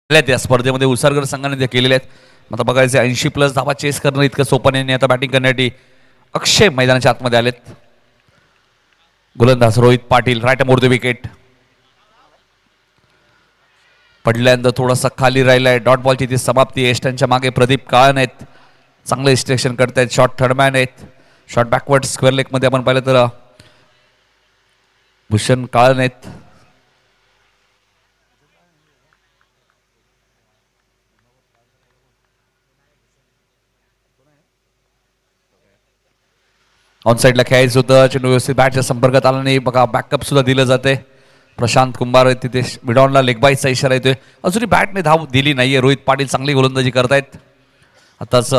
त्या स्पर्धेमध्ये उसारगर संघाने ते केलेले आहेत. आता बघायचे 80+ धावा चेस करणं इतकं सोपं नाही. आता बॅटिंग करण्यासाठी अक्षय मैदानाच्या आतमध्ये आलेत. गोलंदाज Rohit Patil right arm over the wicket. पडल्यानंतर थोडासा खाली राहिलाय. डॉट बॉलची ती समाप्ती. एस्टनच्या मागे प्रदीप काळन आहेत, चांगलं इस्ट्रेक्शन करतायत. शॉर्ट थर्डमॅन आहेत. शॉर्ट बॅकवर्ड स्क्वेअर लेग मध्ये आपण पाहिलं तर भूषण काळन आहेत. ऑन साईडला खेळायचं होतं, चेंडू व्यवस्थित बॅटच्या संपर्कात आला नाही. बघा बॅकअप सुद्धा दिलं जाते. प्रशांत कुंभार तिथे मिडॉनला लेग बाईचा इशारा येतोय. अजूनही बॅटने धाव दिली नाहीये. रोहित पाटील चांगली गोलंदाजी करतायत. आताच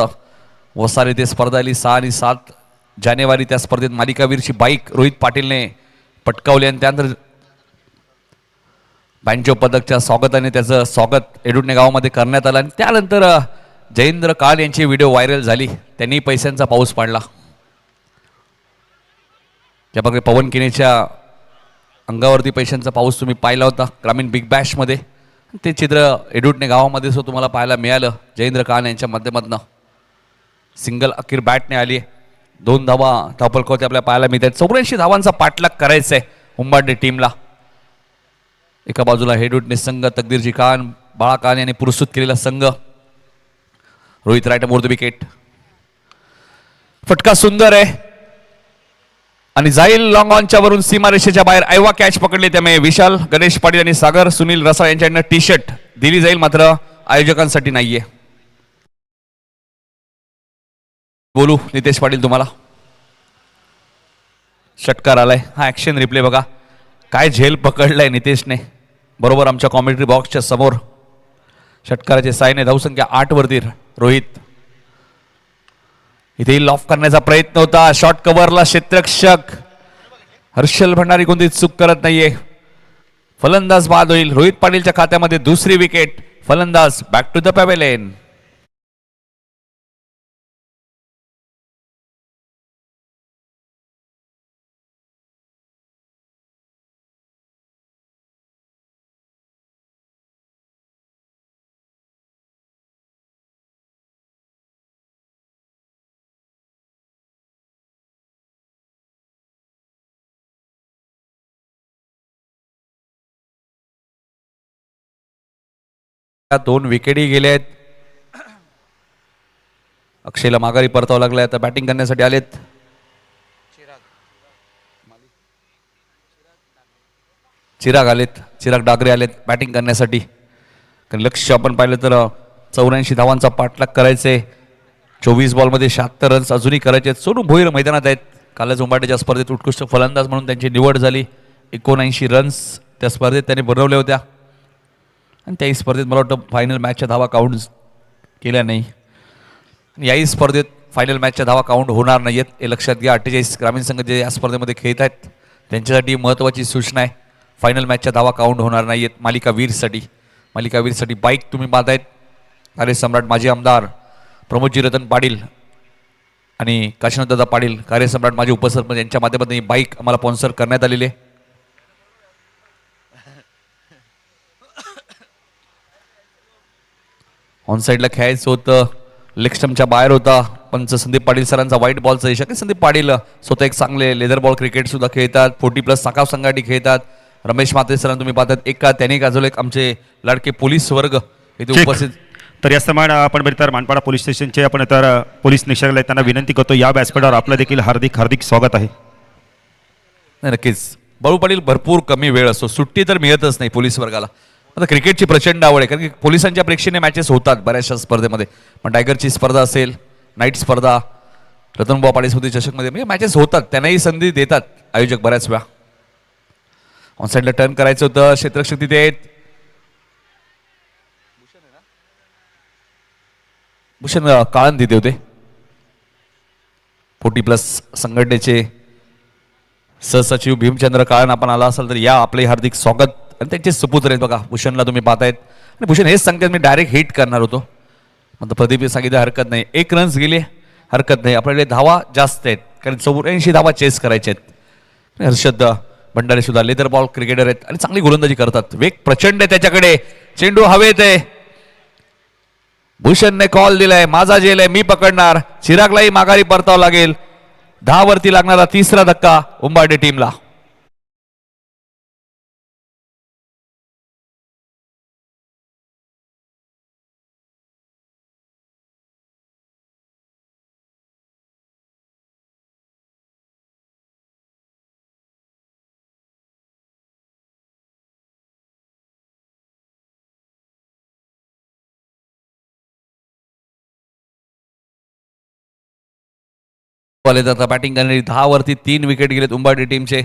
वसार येथे स्पर्धा आली 6 आणि 7 जानेवारी. त्या स्पर्धेत मालिकावीरची बाईक रोहित पाटीलने पटकावली आणि त्यानंतर बँजो पदकच्या स्वागताने त्याचं स्वागत एडुटणे गावामध्ये करण्यात आलं. आणि त्यानंतर जयेंद्र काळ यांची व्हिडिओ व्हायरल झाली. त्यांनी पैशांचा पाऊस पाडला. ज्या प्रकारे पवन किनेच्या अंगावरती पैशांचा पाऊस तुम्ही पाहिला होता ग्रामीण बिग बॅशमध्ये, ते चित्र एडुटणे गावामध्ये सुद्धा तुम्हाला पाहायला मिळालं. जयेंद्र कान यांच्या माध्यमातून सिंगल अखेर बॅटने आली. 2 धावा धावफलकावरती आपल्याला पाहायला मिळतात. 84 धावांचा पाठलाग करायचा आहे उंबाडे टीमला. एका बाजूला एडुटणे संघ, तकदीरजी खान, बाळा खान यांनी पुरस्कृत केलेला संघ. Rohit right arm over the wicket. फटका सुंदर आहे आणि जाईल लॉंग ऑनच्या वरून सीमारेषेच्या बाहेर. ऐवा कॅच पकडले, त्यामुळे विशाल गणेश पाटील आणि सागर सुनील रसाळ यांच्याकडनं टी शर्ट दिली जाईल, मात्र आयोजकांसाठी नाहीये. बोलू नितेश पाटील तुम्हाला. षटकार आलाय. हा ऍक्शन रिप्ले बघा, काय झेल पकडलाय नितेशने बरोबर आमच्या कॉमेंट्री बॉक्सच्या समोर. षटकाराचे सायने धावसंख्या 8 वरती रोहित. इथे लॉफ करण्याचा प्रयत्न होता. शॉर्ट कव्हरला क्षेत्ररक्षक हर्षल भंडारी कोणती चूक करत नाहीये. फलंदाज बाद होईल. रोहित पाटीलच्या खात्यामध्ये दुसरी विकेट. फलंदाज बॅक टू द पॅव्हेलियन. दोन विकेटही गेले आहेत. अक्षयला माघारी परतावं लागलंय. आता बॅटिंग करण्यासाठी आलेत चिराग आलेत. चिराग डागरे आलेत बॅटिंग करण्यासाठी. कारण लक्ष आपण पाहिलं तर 84 धावांचा पाठलाग करायचे. 24 बॉलमध्ये 76 रन्स अजूनही करायचे. सोनू भोईर मैदानात आहेत. कालच उंबाटेच्या स्पर्धेत उत्कृष्ट फलंदाज म्हणून त्यांची निवड झाली. 79 रन्स त्या स्पर्धेत त्यांनी बनवल्या होत्या आणि त्याही स्पर्धेत मला वाटतं फायनल मॅचच्या धावा काउंट केल्या नाही. याही स्पर्धेत फायनल मॅचच्या धावा काउंट होणार नाही आहेत हे लक्षात घ्या. 48 ग्रामीण संघ जे या स्पर्धेमध्ये खेळत आहेत त्यांच्यासाठी महत्त्वाची सूचना आहे. फायनल मॅचच्या धावा काउंट होणार नाही आहेत. मालिकावीरसाठी बाईक तुम्ही बांधायत. कार्यसम्राट माजी आमदार प्रमोदजी रतन पाटील आणि काशीनाथदादा पाटील, कार्यसम्राट माजी उपसरपंच यांच्या माध्यमातून ही बाईक आम्हाला स्पॉन्सर करण्यात आलेली आहे. ऑन साईडला खेळायचं होतं, लेग स्टंपच्या बाहेर होता. पंच संदीप पाटील सरांचा व्हाईट बॉलचा इशारा. संदीप पाटील स्वतः एक चांगले लेदर बॉल क्रिकेट सुद्धा खेळतात. 40+ साकाव संघाटी खेळतात. रमेश माते सरांना तुम्ही पाहतात एक का त्यांनी गाजवले एक आमचे लाडके पोलीस वर्ग इथे चेक. उपस्थित. तर याचप्रमाणे आपण बरी तर मानपाडा पोलीस स्टेशनचे आपण तर पोलीस निरीक्षक त्यांना विनंती करतो या व्यासपीठावर आपलं देखील हार्दिक हार्दिक स्वागत आहे. नाही नक्कीच बाळू पाटील भरपूर कमी वेळ असतो, सुट्टी तर मिळतच नाही पोलीस वर्गाला. आता क्रिकेटची प्रचंड आवड आहे कारण की पोलिसांच्या प्रेक्षणीय मॅचेस होतात बऱ्याचशा स्पर्धेमध्ये. पण टायगरची स्पर्धा असेल, नाईट स्पर्धा, रतनबुवा पाटील स्मृती चषकमध्ये म्हणजे मॅचेस होतात, त्यांनाही संधी देतात आयोजक बऱ्याच वेळा. ऑन साईडला टर्न करायचं होतं, क्षेत्ररक्षक तिथे आहेत. भूषण काळन तिथे होते. 40+ संघटनेचे सहसचिव भीमचंद्र काळन आपण आला असाल तर या आपले हार्दिक स्वागत. आणि त्यांचे सुपुत्र आहेत बघा, भूषणला तुम्ही पाहतायत. आणि भूषण हेच सांगतात मी डायरेक्ट हिट करणार होतो, मग प्रदीप सांगितलं हरकत नाही, 1 रन्स गेले हरकत नाही, आपल्याकडे धावा जास्त आहेत कारण 84 धावा चेस करायचे आहेत. हर्षद भंडारे सुद्धा लेदर बॉल क्रिकेटर आहेत आणि चांगली गोलंदाजी करतात. वेग प्रचंड आहे त्याच्याकडे, चेंडू हवेत आहे. भूषणने कॉल दिलाय, माझा जेल आहे, मी पकडणार. चिरागलाही माघारी परतावं लागेल. 10 वरती लागणारा 3रा धक्का उंबाडे टीमला. वाले आता बॅटिंग करणारी 10 वरती 3 विकेट गेलेत उंबाडी टीमचे.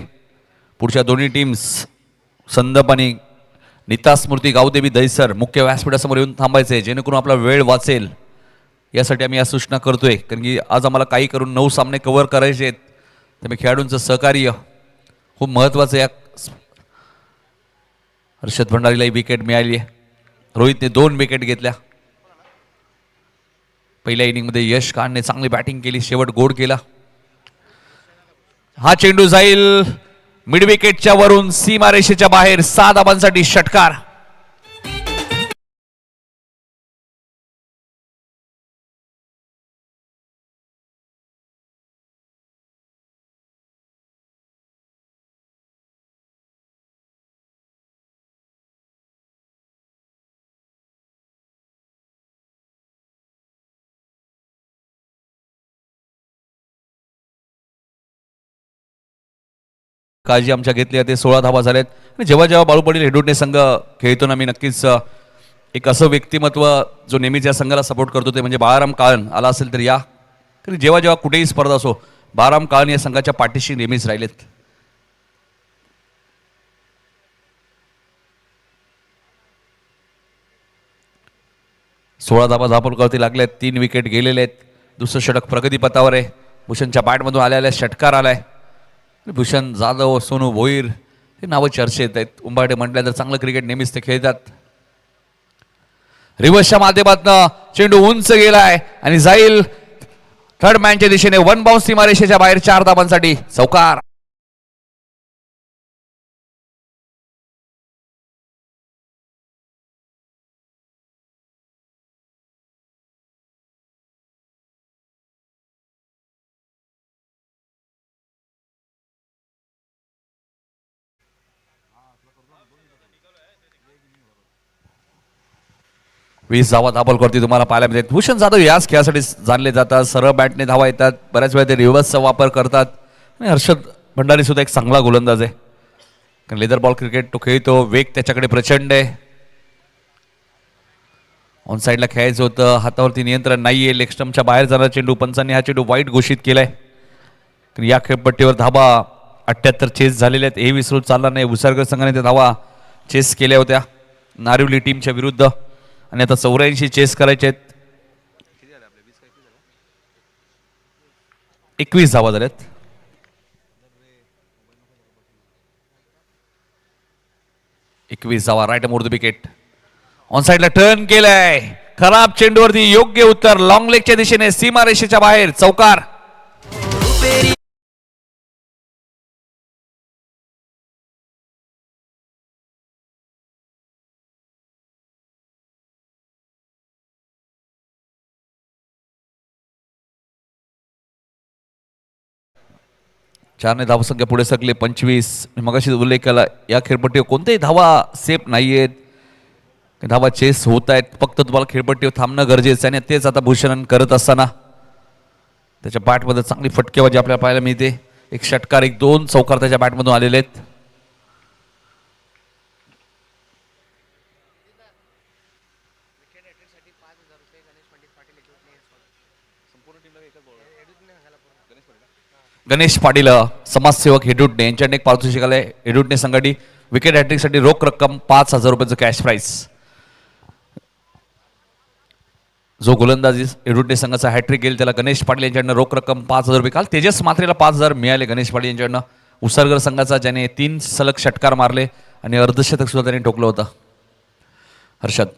पुढच्या दोन्ही टीम्स संदप आणि नीता स्मृती गावदेवी दहिसर मुख्य व्यासपीठासमोर येऊन थांबायचे जेणेकरून आपला वेळ वाचेल. यासाठी आम्ही या सूचना करतोय कारण की आज आम्हाला काही करून 9 सामने कव्हर करायचे आहेत. त्यामुळे खेळाडूंचं सहकार्य खूप महत्त्वाचं आहे. हर्षद भंडारीलाही विकेट मिळाली आहे. रोहितने 2 विकेट घेतल्या. पहिल्या इनिंगमध्ये यश खानने चांगली बॅटिंग केली, शेवट गोड केला. हा चेंडू जाईल मिड विकेटच्या वरून सीमारेषेच्या बाहेर. 6 धावांसाठी षटकार. काळजी आमच्या घेतली आहे. 16 धावा झाल्यात. आणि जेव्हा जेव्हा बाळू पाटील हेडुटणे संघ खेळतो ना, मी नक्कीच एक असं व्यक्तिमत्व जो नेहमीच या संघाला सपोर्ट करतो ते म्हणजे बाळाराम काळन आला असेल तर या. कारण जेव्हा जेव्हा कुठेही स्पर्धा असो बाळाराम काळन या संघाच्या पाठीशी नेहमीच राहिलेत. सोळा धावा धापलकरती लागल्यात. 3 विकेट गेलेले आहेत. दुसरं षटक प्रगतीपथावर आहे. भूषणच्या बॅटमधून आलेल्या षटकार आलाय. भूषण जाधव, सोनू भोईर हे नावं चर्चेत आहेत. उंबाडे म्हटलं तर चांगलं क्रिकेट नेहमीच ते खेळतात. रिव्हर्सच्या माध्यमातून चेंडू उंच गेलाय आणि जाईल थर्ड मॅनच्या दिशेने. 1 बाउन्स सीमारेषेच्या बाहेर. 4 धावांसाठी चौकार. वीस धावा दाबोलकरती तुम्हाला पाहायला मिळतात. भूषण जाधव याच खेळासाठी जाणले जातात. सरळ बॅटने धावा येतात. बऱ्याच वेळा ते रिव्हर्सचा वापर करतात. आणि हर्षद भंडारी सुद्धा एक चांगला गोलंदाज आहे. कारण लेदर बॉल क्रिकेट तो खेळतो. वेग त्याच्याकडे प्रचंड आहे. ऑन साईडला खेळायचं होतं. हातावरती नियंत्रण नाहीये. लेग स्टंपच्या बाहेर जाणारा चेंडू पंचांनी हा चेंडू वाईट घोषित केलाय. या खेळपट्टीवर धावा 78 चेस झालेल्या आहेत. हे विसरून चालला नाही. उसारकर संघाने त्या धावा चेस केल्या होत्या नारिवली टीमच्या विरुद्ध. आणि आता 84 चेस करायचे आहेत. 21 धावा झाल्यात. Right arm over the wicket. On साईडला टर्न केलाय. खराब चेंडूवरती योग्य उत्तर. लॉंग लेगच्या दिशेने सीमारेषेच्या बाहेर चौकार. 4ने धावसंख्या पुढे सरकले 25. मगाशी उल्लेख केला या खेळपट्टीवर कोणतेही धावा सेफ नाही आहेत, धावा चेस होत आहेत. फक्त तुम्हाला खेळपट्टीवर थांबणं गरजेचं आहे आणि तेच आता भूषण करत असताना त्याच्या बॅटमध्ये चांगली फटकेबाजी आपल्याला पाहायला मिळते. एक षटकार, एक 2 चौकार त्याच्या बॅटमधून आलेले आहेत. गणेश पाटील समाजसेवक हेडुटणे यांच्याकडे एक पारितोषिक आलंय. हेडुटणे संघाटी विकेट हॅट्रिकसाठी रोख रक्कम 5,000 रुपयाचं कॅश प्राइस. जो गोलंदाजी हेडुटणे संघाचा हॅट्रिक गेल त्याला गणेश पाटील यांच्याकडनं रोख रक्कम 5,000 रुपये. काल तेजस मात्रेला 5,000 मिळाले गणेश पाटील यांच्याकडनं. उसरगर संघाचा ज्याने 3 सलग षटकार मारले आणि अर्धशतक सुद्धा त्यांनी ठोकलं होतं. हर्षद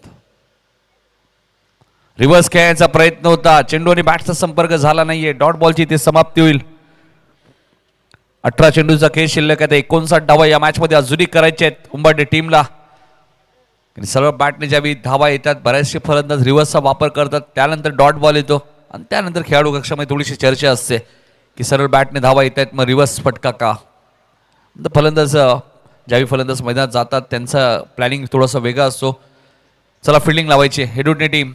रिव्हर्स खेळायचा प्रयत्न होता, चेंडू आणि बॅटचा संपर्क झाला नाहीये. डॉट बॉलची ते समाप्ती होईल. 18 चेंडूचा खेळ शिल्लक आहे. 59 धावा या मॅच मध्ये अजूनही करायचे आहेत उंबरठे टीमला. सरळ बॅटने ज्यावेळी धावा येतात बऱ्याचशे फलंदाज रिव्हर्सचा वापर करतात, त्यानंतर डॉट बॉल येतो आणि त्यानंतर खेळाडू कक्षामध्ये थोडीशी चर्चा असते की सरळ बॅटने धावा येत आहेत मग रिव्हर्स फटका का. फलंदाज ज्यावेळी फलंदाज मैदानात जातात त्यांचा प्लॅनिंग थोडासा वेगळा असतो. चला फिल्डिंग लावायची हेडुटणे टीम.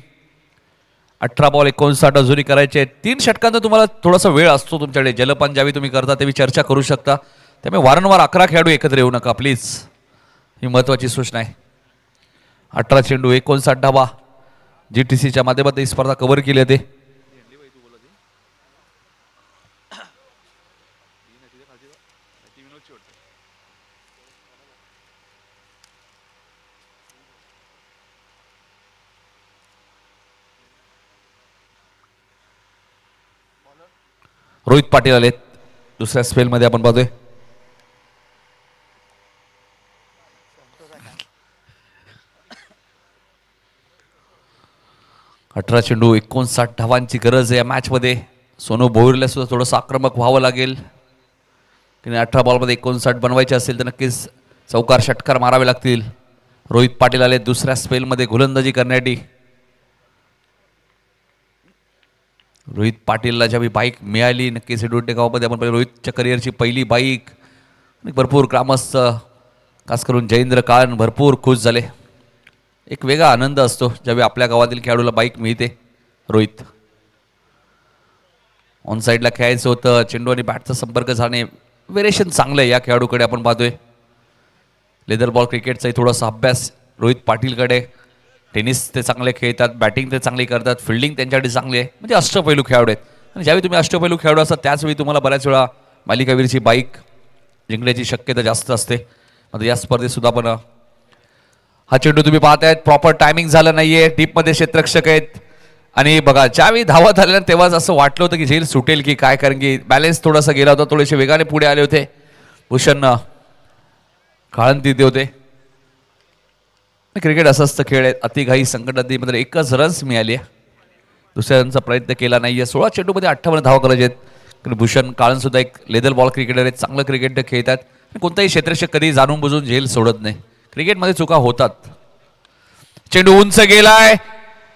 18 बॉल 59 अजूनही करायचे आहेत. 3 षटकांचा तुम्हाला थोडासा वेळ असतो तुमच्याकडे. जलपान ज्यावेळी तुम्ही करता त्यावेळी चर्चा करू शकता. त्यामुळे वारंवार 11 खेळाडू एकत्र येऊ नका प्लीज, ही महत्त्वाची सूचना आहे. 18 चेंडू 59 धावा. GTCच्या माध्यमातून ही स्पर्धा कव्हर केली होती. रोहित पाटील आलेत दुसऱ्या स्पेलमध्ये. आपण पाहतोय अठरा चेंडू 59 धावांची गरज आहे या मॅचमध्ये. सोनू भोईरला सुद्धा थोडंसं आक्रमक व्हावं लागेल. की 18 बॉलमध्ये 59 बनवायचे असेल तर नक्कीच चौकार षटकार मारावे लागतील. रोहित पाटील आले दुसऱ्या स्पेलमध्ये गोलंदाजी करण्यासाठी. रोहित पाटीलला ज्यावेळी बाईक मिळाली नक्कीच हेडुटणे गावामध्ये आपण रोहितच्या करिअरची पहिली बाईक. भरपूर ग्रामस्थ खास करून जयेंद्र काळन भरपूर खुश झाले. एक वेगळा आनंद असतो ज्यावेळी आपल्या गावातील खेळाडूला बाईक मिळते. रोहित ऑन साईडला खेळायचं होतं, चेंडू आणि बॅटचा संपर्क झाल्याने व्हेरिएशन चांगलं आहे या खेळाडूकडे. आपण पाहतोय लेदर बॉल क्रिकेटचाही थोडासा अभ्यास रोहित पाटीलकडे. टेनिस ते चांगले खेळतात, बॅटिंग ते चांगली करतात, फिल्डिंग त्यांच्याकडे चांगली आहे. म्हणजे अष्टपैलू खेळाडू आहेत. आणि ज्यावेळी तुम्ही अष्टपैलू खेळाडू असतात त्याचवेळी तुम्हाला बऱ्याच वेळा मालिकावीरची बाईक जिंकण्याची शक्यता जास्त असते. आता या स्पर्धेत सुद्धा पण हा चेंडू तुम्ही पाहतायत प्रॉपर टायमिंग झालं नाहीये. डीपमध्ये क्षेत्ररक्षक आहेत आणि बघा ज्यावेळी धावत आले ना तेव्हाच असं वाटलं होतं की झेल सुटेल की काय, कारण की बॅलेन्स थोडासा गेला होता. थोडेसे वेगाने पुढे आले होते. भूषण काळन तिथे होते. क्रिकेट असं असतं खेळ आहे. अतिघाई संकटात मात्र एकच रन्स मिळाली. दुसऱ्या रनचा प्रयत्न केला नाहीये. 16 चेंडूमध्ये 58 धावा करायचे आहेत. भूषण काळन सुद्धा एक लेदर बॉल क्रिकेटर आहेत, चांगलं क्रिकेट खेळतात. कोणताही क्षेत्ररक्षक कधी जाणून बुजून झेल सोडत नाही. क्रिकेटमध्ये चुका होतात. चेंडू उंच गेलाय,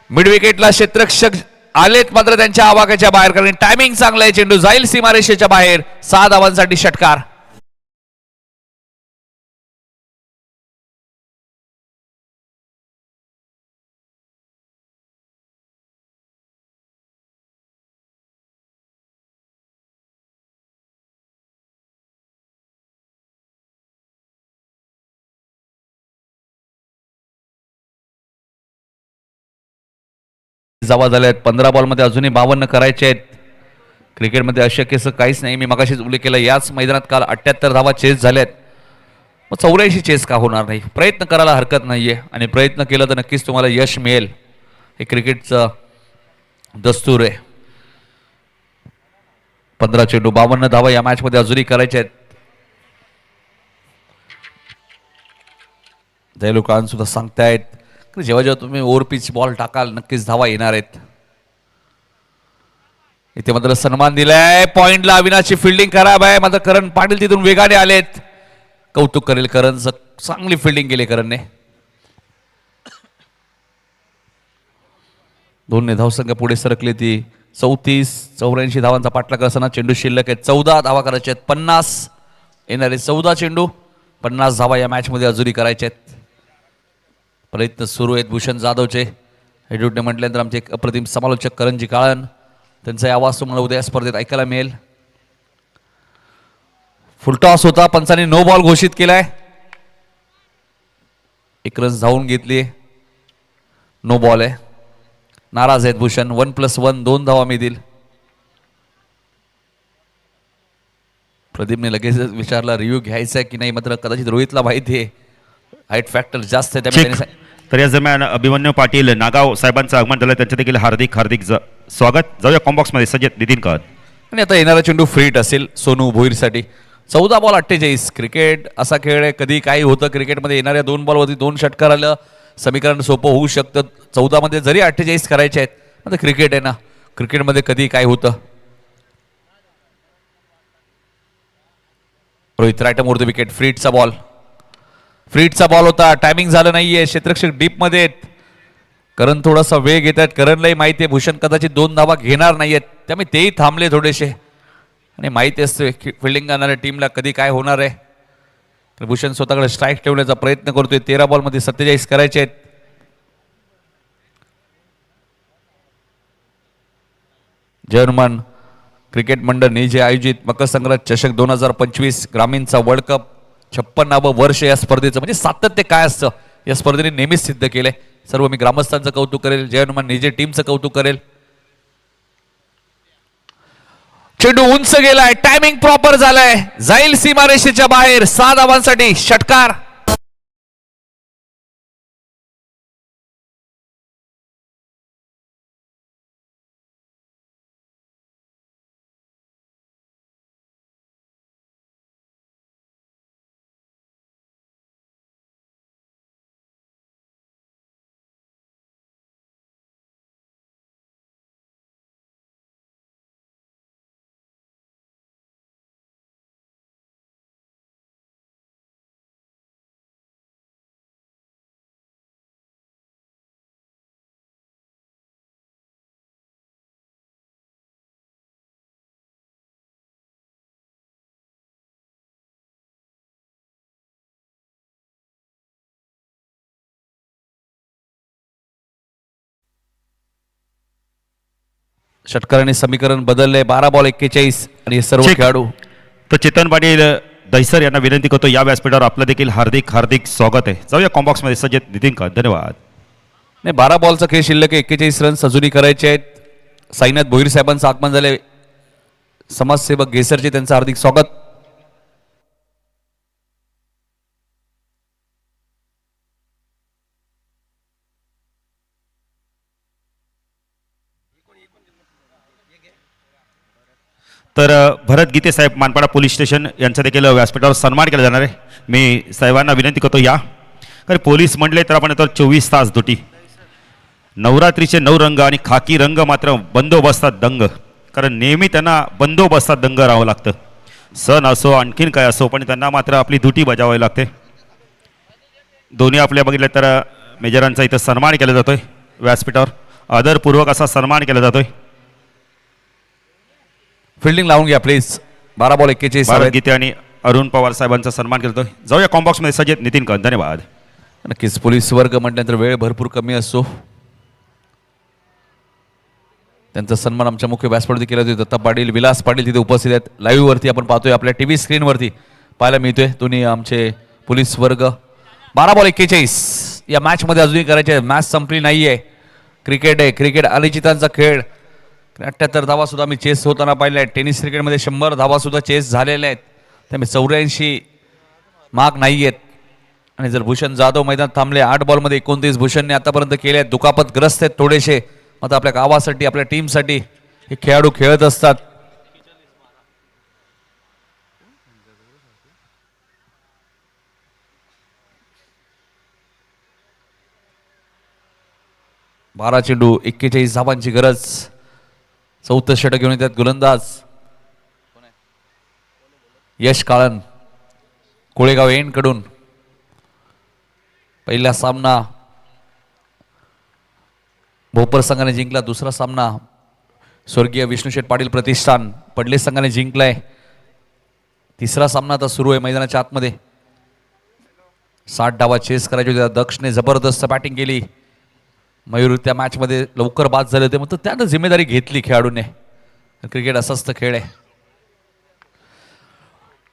मिड विकेटला क्षेत्ररक्षक आलेत मात्र त्यांच्या आवाक्याच्या बाहेर, कारण टायमिंग चांगलं आहे. चेंडू जाईल सीमारेषेच्या बाहेर. 6 धावांसाठी षटकार. जावा झाल्यात. 15 बॉलमध्ये अजूनही 52 करायचे आहेत. क्रिकेटमध्ये अशक्यचं काहीच नाही. मी मगाशीच उल्लेख केला याच मैदानात काल 78 धावा चेस झाल्यात. मग 84 चेस का होणार नाही. प्रयत्न करायला हरकत नाहीये आणि प्रयत्न केला तर नक्कीच तुम्हाला यश मिळेल. हे क्रिकेटचं दस्तूर आहे. 15 चेंडू 52 धावा या मॅचमध्ये अजूनही करायच्या आहेत. जयलुकान सुद्धा सांगतायत जेव्हा जेव्हा तुम्ही ओव्हर पिच बॉल टाकाल नक्कीच धावा येणार आहेत. इथे मात्र सन्मान दिलाय पॉइंटला. अविनाशची फिल्डिंग खराब आहे मात्र करण पाटील तिथून वेगाने आलेत. कौतुक करेल करणचं, चांगली फिल्डिंग केली करणने. 2 धावसंख्या पुढे सरकली ती 34-84 धावांचा पाठलाग असताना चेंडू शिल्लक आहे. 14 धावा करायच्या आहेत. 50 येणारे 14 चेंडू, 50 धावा या मॅचमध्ये अजूनही करायच्या आहेत. प्रयत्न सुरू आहेत भूषण जाधवचे. हेडूटने म्हटल्यानंतर आमचे एक अप्रतिम समालोचक करंजी काळन, त्यांचा आवाज तुम्हाला उद्या स्पर्धेत ऐकायला मिळेल. फुलटॉस होता, पंचांनी नो बॉल घोषित केलाय. एक रन धावून घेतली, नो बॉल आहे. नाराज आहेत भूषण. 1+1 2 धावा मिळतील. प्रदीपने लगेच विचारला रिव्ह्यू घ्यायचा की नाही, मात्र कदाचित रोहितला माहिती आहे हाईट फॅक्टर जास्त आहे, त्यामुळे चेक. तर याच दरम्यान अभिमन्यू पाटील नागाव साहेबांचं आगमन झालं, त्यांचं देखील हार्दिक हार्दिक स्वागत. जाऊया कॉम्बॉक्समध्ये सज्जत नितीन कळत. आणि आता येणारा चेंडू फ्रीट असेल सोनू भोईरसाठी. 14 बॉल 48. क्रिकेट असा खेळ आहे, कधी काही होतं. क्रिकेटमध्ये येणाऱ्या 2 बॉलवरती 2 षटकार आलं, समीकरण सोपं होऊ शकतं. 14 मध्ये जरी 48 करायचे आहेत, आता क्रिकेट आहे ना, क्रिकेटमध्ये कधी काय होतं. रोहित रायटमवरती विकेट. फ्रीटचा बॉल होता. टायमिंग झालं नाहीये. क्षेत्ररक्षक डीपमध्ये आहेत. करण थोडासा वेग घेत आहेत. करणलाही माहिती आहे भूषण कदाचित 2 धावा घेणार नाहीयेत, त्यामुळे तेही थांबले थोडेसे. आणि माहिती असते फिल्डिंग करणाऱ्या टीमला कधी काय होणार आहे. तर भूषण स्वतःकडे स्ट्राईक ठेवण्याचा प्रयत्न करतोय. 13 बॉलमध्ये 47 करायचे आहेत. जय हनुमान क्रिकेट मंडळने जे आयोजित मकर संक्रांत चषक 2025 ग्रामीणचा वर्ल्ड कप 56वे वर्ष या स्पर्धेचं, म्हणजे सातत्य काय असतं या स्पर्धेने नेहमीच सिद्ध केलंय. सर्व मी ग्रामस्थांचं कौतुक करेल, जय हनुमान निजे टीमचं कौतुक करेल. चेंडू उंच गेलाय, टायमिंग प्रॉपर झालाय, जाईल सीमारेषेच्या बाहेर. 6 धावांसाठी षटकार. षटकाराने समीकरण बदलले. 12 बॉल 41 आणि हे सर्व चेक. खेळाडू. तर चेतन पाटील दहिसर यांना विनंती करतो, या व्यासपीठावर आपलं देखील हार्दिक हार्दिक स्वागत आहे. जाऊया कॉम्बॉक्समध्ये सज्जत नितीन कळत. धन्यवाद. नाही, 12 बॉलचा खेळ शिल्लक आहे. 41 रन अजूनही करायचे आहेत. साईनाथ भोईर साहेबांचं आगमन झाले. समाजसेवक घेसरचे, त्यांचं हार्दिक स्वागत. तर भरत गीते साहेब मानपाडा पोलीस स्टेशन यांचा देखील व्यासपीठावर सन्मान केला जाणार आहे. मी साहेबांना विनंती करतो या. कारण पोलीस म्हणले तर आपण तर 24 तास ड्युटी. नवरात्रीचे 9 रंग आणि खाकी रंग मात्र बंदोबस्तात दंग. कारण नेहमी त्यांना बंदोबस्तात दंग राहावं लागतं. सण असो आणखीन काय असो, पण त्यांना मात्र आपली ड्युटी बजावावी लागते. दोन्ही आपल्या बघितलं तर मेजरांचा इथं सन्मान केला जातोय. व्यासपीठावर आदरपूर्वक असा सन्मान केला जातोय. फिल्डिंग लावून घ्या प्लीज. 12 बॉल 41. भारत गीते आणि अरुण पवार साहेबांचा सन्मान केला जातोय. जाऊया कॉम्बॉक्समध्ये सज्जत नितीन कळत. धन्यवाद. नक्कीच पोलीस वर्ग म्हटल्यानंतर वेळ भरपूर कमी असतो. त्यांचा सन्मान आमच्या मुख्य व्यासपीठावरती केला जातो. दत्ता पाटील, विलास पाटील तिथे उपस्थित आहेत. लाईव्ह वरती आपण पाहतोय, आपल्या टीव्ही स्क्रीनवरती पाहायला मिळतोय. दोन्ही आमचे पोलीस वर्ग. 12 बॉल 41 या मॅचमध्ये अजूनही करायचे. मॅच संपली नाहीये. क्रिकेट आहे. क्रिकेट अनिश्चितांचा खेळ. 78 धावा सुद्धा आम्ही चेस होताना पाहिल्या आहेत. टेनिस क्रिकेटमध्ये 100 धावा सुद्धा चेस झालेल्या आहेत. त्यामुळे 84 मार्क नाही आहेत. आणि जर भूषण जाधव मैदान थांबले, 8 बॉलमध्ये 29 भूषणने आतापर्यंत केले आहेत. दुखापतग्रस्त आहेत थोडेसे, मात्र आपल्या गावासाठी आपल्या टीमसाठी हे खेळाडू खेळत असतात. बारा चेंडू 41 धावांची गरज. 4थं षटक घेऊन येतात गोलंदाज यश काळन, कोळेगाव एंड कडून. पहिला सामना भोपर संघाने जिंकला. दुसरा सामना स्वर्गीय विष्णुशेठ पाटील प्रतिष्ठान पडले संघाने जिंकलाय. तिसरा सामना आता सुरू आहे मैदानाच्या आतमध्ये. 60 डावा चेस करायचे होते. दक्षने जबरदस्त बॅटिंग केली. मयूर त्या मॅचमध्ये लवकर बाद झाले होते, मग त्यानं जिम्मेदारी घेतली खेळाडूने. क्रिकेट असाच तर खेळ आहे.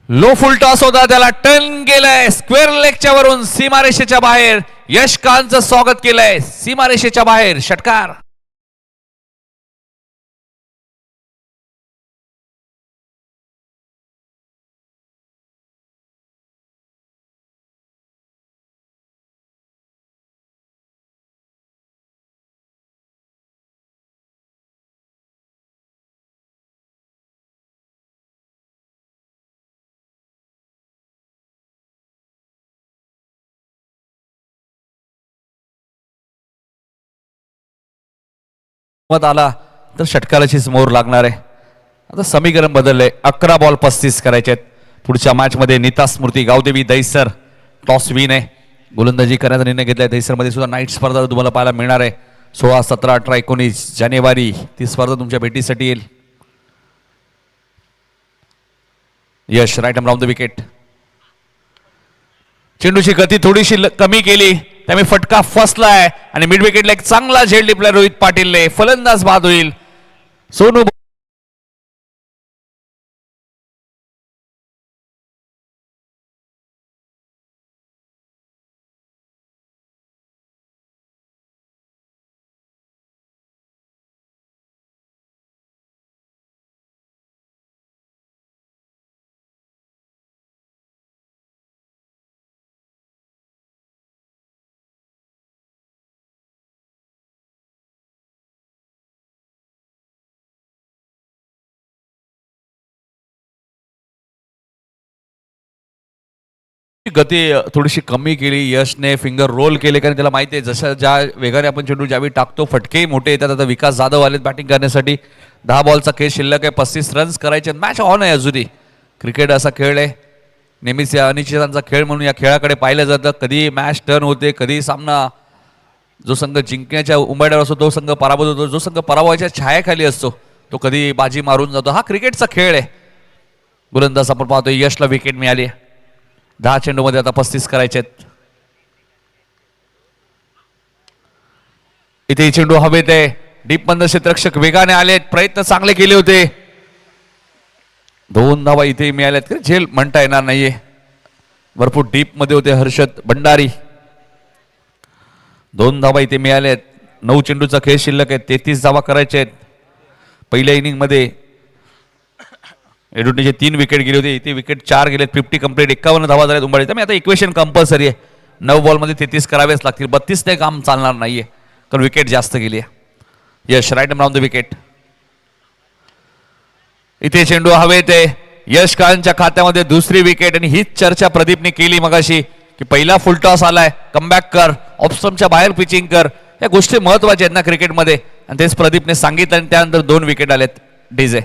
लो फुल टॉस होता, त्याला टर्न केलंय स्क्वेअर लेगच्या वरून सीमारेषेच्या बाहेर. यश खानचं स्वागत केलंय सीमारेषेच्या बाहेर. षटकार. मत आला तर षटकाराचीच मोर लागणार आहे. आता समीकरण बदलले. 11 बॉल 35 करायचे आहेत. पुढच्या मॅच मध्ये नीता स्मृती गावदेवी दहिसर टॉस विन आहे. गोलंदाजी करण्याचा निर्णय घेतलाय. दहिसर मध्ये सुद्धा नाईट स्पर्धा तुम्हाला पाहायला मिळणार आहे. 16, 17, 18, 19 जानेवारी ती स्पर्धा तुमच्या भेटीसाठी येईल. यश राईट राऊंड द विकेट. चेंडूची गती थोडीशी कमी केली, त्यामुळे फटका फसलाय आणि मिड विकेटला एक चांगला झेल टिपला रोहित पाटीलने. फलंदाज बाद होईल. सोनू गती थोडीशी कमी केली. यशने फिंगर रोल केले, कारण त्याला माहिती आहे जसं ज्या वेगाने आपण चेंडू ज्यावेळी टाकतो फटके मोठे येतात. आता विकास जाधव आलेत बॅटिंग करण्यासाठी. 10 बॉलचा खेळ शिल्लक आहे. 35 रन्स करायचे. मॅच ऑन आहे अजूनही. क्रिकेट असा खेळ आहे, नेहमीच या अनिश्चितांचा खेळ म्हणून या खेळाकडे पाहिलं जातं. कधी मॅच टर्न होते, कधी सामना जो संघ जिंकण्याच्या उंबरठ्यावर असतो तो संघ पराभूत होतो, जो संघ पराभवाच्या छायाखाली असतो तो कधी बाजी मारून जातो. हा क्रिकेटचा खेळ आहे. गोलंदाज आपण पाहतोय यशला विकेट मिळाली. 10 चेंडूमध्ये आता 35 करायचे आहेत. इथे चेंडू हवेत आहे. डीप बंद क्षेत्ररक्षक वेगाने आलेत, प्रयत्न चांगले केले होते. 2 धावा इथे मिळाल्यात. झेल म्हणता येणार नाहीये, भरपूर डीप मध्ये होते हर्षद भंडारी. 2 धावा इथे मिळाल्यात. 9 चेंडूचा खेळ शिल्लक आहे. 33 धावा करायचे आहेत. पहिल्या इनिंग मध्ये एडुटीचे 3 विकेट गेले होते. इथे विकेट 4 गेलेत. 50 कंप्लीट. 51 धावा झाल्यात उंबरठ्यात. त्यामुळे आता इक्वेशन कंपल्सरी आहे. 9 बॉलमध्ये 33 करावेच लागतील. 32 ने काम चालणार नाहीये, कारण विकेट जास्त गेली आहे. यश राईट राऊंड द विकेट. इथे चेंडू हवेत आहे. यश खानच्या खात्यामध्ये दुसरी विकेट. आणि हीच चर्चा प्रदीपने केली मगाशी की पहिला फुल टॉस आलाय, कमबॅक कर, ऑप्शनच्या बाहेर पिचिंग कर. या गोष्टी महत्वाच्या आहेत ना क्रिकेटमध्ये, आणि तेच प्रदीपने सांगितलं. आणि त्यानंतर 2 विकेट आलेत. डीजे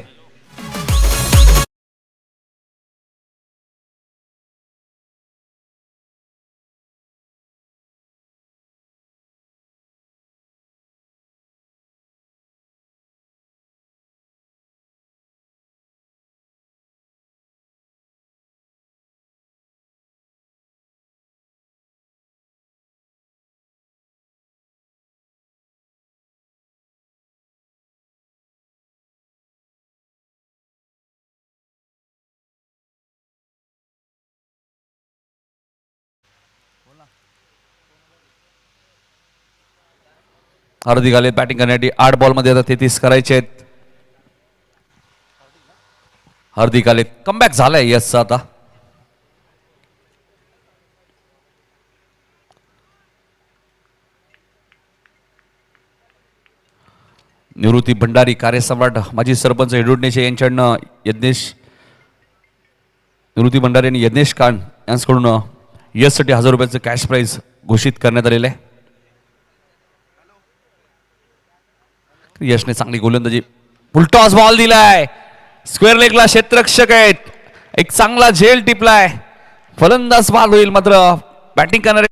हार्दिक आले बॅटिंग करण्यासाठी. 8 बॉलमध्ये आता 33 करायचे आहेत. हार्दिक आले. कमबॅक झालाय यशचा आता. निवृत्ती भंडारी कार्यसम्राट माजी सरपंच एडुडनेचे यांच्याकडनं निवृत्ती भंडारी आणि यज्ञेश खान यांच्याकडून यशसाठी 1000 रुपयाचं कॅश प्राइज घोषित करण्यात आलेलं आहे. यशने चांगली गोलंदाजी. फुलटॉस बॉल दिलाय. स्क्वेअर लेगला क्षेत्ररक्षक आहेत. एक चांगला झेल टिपलाय. फलंदाज बाद होईल. मात्र बॅटिंग करणारे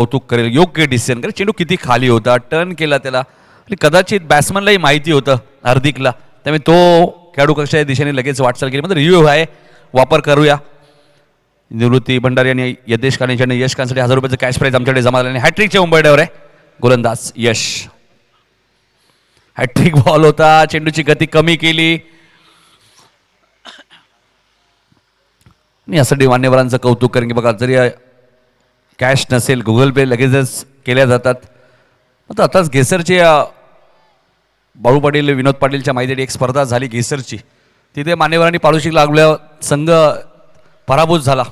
कौतुक करेल. योग्य डिसिजन कारण चेंडू किती खाली होता, टर्न केला त्याला आणि कदाचित बॅट्समनलाही माहिती होतं हार्दिकला, त्यामुळे तो खेळाडू कशाच्या दिशेने लगेच वाटचाल केली. म्हणजे रिव्ह्यू आहे, वापर करूया. निवृत्ती भंडारी आणि यदेश काणे यांनी यश खानसाठी 1000 रुपयाचं कॅश प्राईज आमच्याकडे जमा झाले. हॅट्रिकच्या मुंबईवर आहे गोलंदाज यश. हॅट्रिक बॉल होता, चेंडूची गती कमी केली. यासाठी मान्यवरांचं कौतुक करेन की बघा जरी कॅश नसेल गुगल पे लगेचच केल्या जातात. आता आताच घेसरची बाळू पाटील विनोद पाटीलच्या माहिती एक स्पर्धा झाली घेसरची, तिथे मान्यवरांनी पारितोषिक लागल्यावर संघ पराभूत झाला.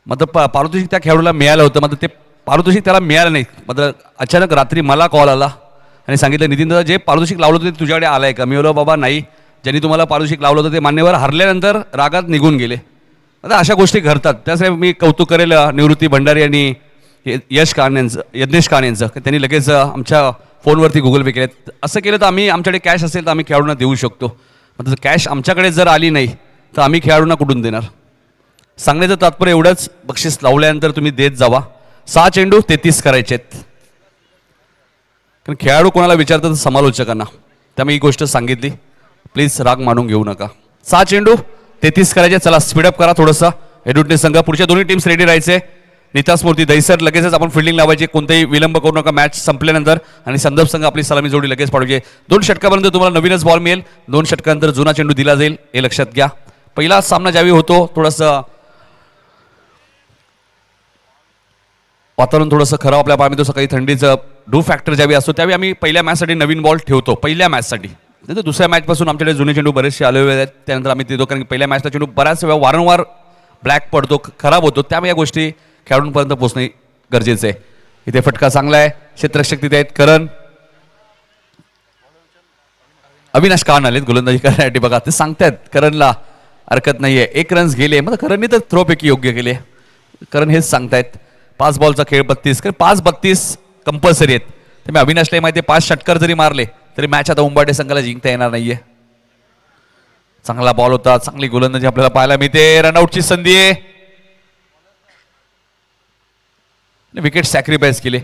मात्र पारितोषिक त्या खेळाडूला मिळालं होतं, मात्र ते पारितोषिक त्याला मिळालं नाही. मात्र अचानक रात्री मला कॉल आला आणि सांगितलं नितीन दादा जे पारितोषिक लावलं होतं ते तुझ्याकडे आलं आहे का. मी बोललो बाबा नाही, ज्यांनी तुम्हाला पारितोषिक लावलं होतं ते मान्यवर हरल्यानंतर रागात निघून गेले. आता अशा गोष्टी घडतात, त्यासाठी मी कौतुक करेल निवृत्ती भंडारी आणि यश काण्यांचं यज्ञेश काण्यांचं, त्यांनी लगेच आमच्या फोनवरती गुगल पे केले. असं केलं तर आम्ही आमच्याकडे कॅश असेल तर आम्ही खेळाडूंना देऊ शकतो. मात्र कॅश आमच्याकडे जर आली नाही तर आम्ही खेळाडूंना कुठून देणार. सांगण्याचं तात्पर्य एवढंच, बक्षीस लावल्यानंतर तुम्ही देत जावा. 6 चेंडू 33 करायचे आहेत, कारण खेळाडू कोणाला विचारतात समालोचकांना, त्यामुळे ही गोष्ट सांगितली. प्लीज राग मानून घेऊ नका. 6 चेंडू 33 करायचे. चला स्पीडअप करा थोडंसं. एडुटने संघ पुढच्या दोन्ही टीम्स रेडी राहायचे. नीता स्मृती दहीसर लगेचच आपण फिल्डिंग लावायची, कोणतेही विलंब करू नका मॅच संपल्यानंतर. आणि संदर्भ संघ आपली सलामी जोडी लगेच पाडूची. 2 षटकापर्यंत तुम्हाला नवीनच बॉल मिळेल, 2 षटकानंतर जुना चेंडू दिला जाईल, हे लक्षात घ्या. पहिला सामना ज्यावेळी होतो थोडंसं वातावरण थोडंसं खराब आपल्या पाहतो, सकाळी थंडीचं डू फॅक्टर ज्यावेळी असतो त्यावेळी आम्ही पहिल्या मॅचसाठी नवीन बॉल ठेवतो, पहिल्या मॅचसाठी. नंतर दुसऱ्या मॅचपासून आमच्याकडे जुने चेंडू बरेचसे आले हुए आहेत, त्यानंतर आम्ही देतो, कारण की पहिल्या मॅचला चेंडू बऱ्याच वेळा वारंवार ब्लॅक पडतो, खराब होतो, त्यामुळे या गोष्टी खेळाडूंपर्यंत पोहोचणे गरजेचं आहे. इथे फटका चांगला आहे, क्षेत्ररक्षक तिथे आहेत करण. अविनाश कान आलेत गोलंदाजी करण्यासाठी, बघा ते सांगतायत करणला हरकत नाहीये. 1 रन्स गेले, मग करणने तर थ्रोपैकी योग्य केले. करण हेच सांगतायत. 5 बॉलचा खेळ 32, कारण 5-32 कंपल्सरी आहेत. त्यामुळे अविनाशला माहिती आहे 5 षटकार जरी मारले तरी मॅच आता उंबाटे संघाला जिंकता येणार नाहीये. चांगला बॉल होता, चांगली गोलंदाजी आपल्याला पाहायला मिळते. रनआउटची संधी आहे, विकेट सॅक्रिफाईस केले.